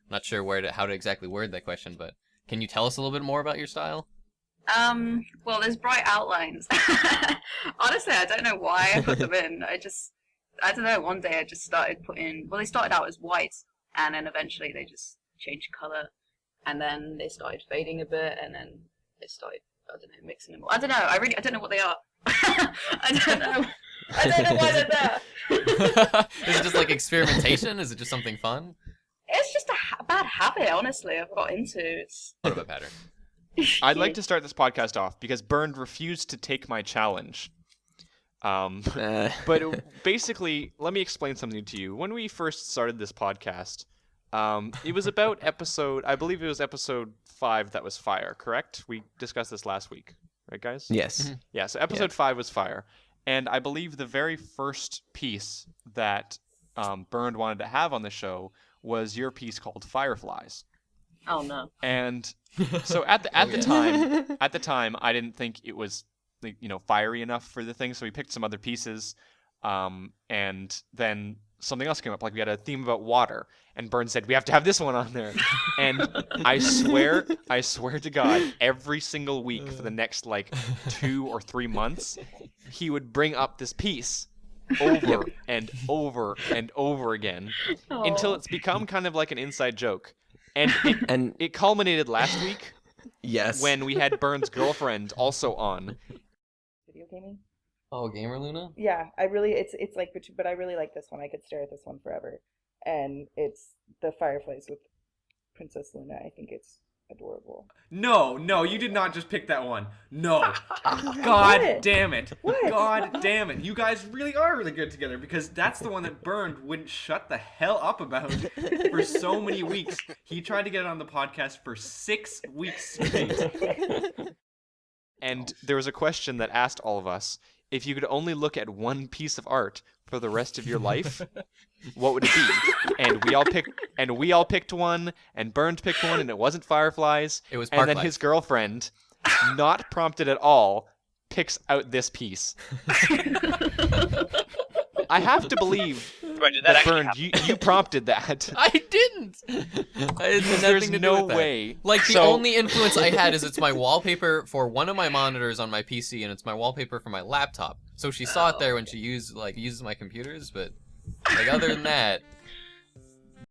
not sure how to exactly word that question, but can you tell us a little bit more about your style? Well, there's bright outlines. Honestly, I don't know why I put them in. I don't know, one day I just started they started out as white, and then eventually they just changed colour, and then they started fading a bit, and then they started, mixing them all. I don't know, I don't know what they are. I don't know why they're there. Is it just experimentation? Is it just something fun? It's just a bad habit, honestly, I've got into. It's What about pattern? I'd like to start this podcast off because Bernd refused to take my challenge. But basically, let me explain something to you. When we first started this podcast, it was about I believe it was episode 5 that was fire, correct? We discussed this last week, right, guys? Yes. Mm-hmm. Yeah, so episode 5 was fire. And I believe the very first piece that Bernd wanted to have on the show was your piece called Fireflies. Oh, no. And so at the time, I didn't think it was fiery enough for the thing, so we picked some other pieces, and then something else came up. We had a theme about water, and Bernd said we have to have this one on there. And I swear to God, every single week for the next 2 or 3 months, he would bring up this piece over and over and over again until it's become kind of like an inside joke. And it culminated last week. Yes. When we had Bernd's girlfriend also on. Video gaming? Oh, Gamer Luna? Yeah, but I really like this one. I could stare at this one forever. And it's the Fireflies with Princess Luna. I think it's adorable. No, you did not just pick that one. No. God What? damn it. What? God damn it. You guys really are really good together, because that's the one that Bernd wouldn't shut the hell up about for so many weeks. He tried to get it on the podcast for 6 weeks straight. And there was a question that asked all of us if you could only look at one piece of art for the rest of your life, what would it be? And we all picked one, and Burns picked one, and it wasn't fireflies. It was And Park then Life. his girlfriend, not prompted at all, picks out this piece. I have to believe Wait, did that that actually Burns, you prompted that. I didn't. It has nothing There's to do no with that. way. Like, the So- only influence I had is it's my wallpaper for one of my monitors on my PC, and it's my wallpaper for my laptop. So she saw it there when she uses my computers, but like other than that,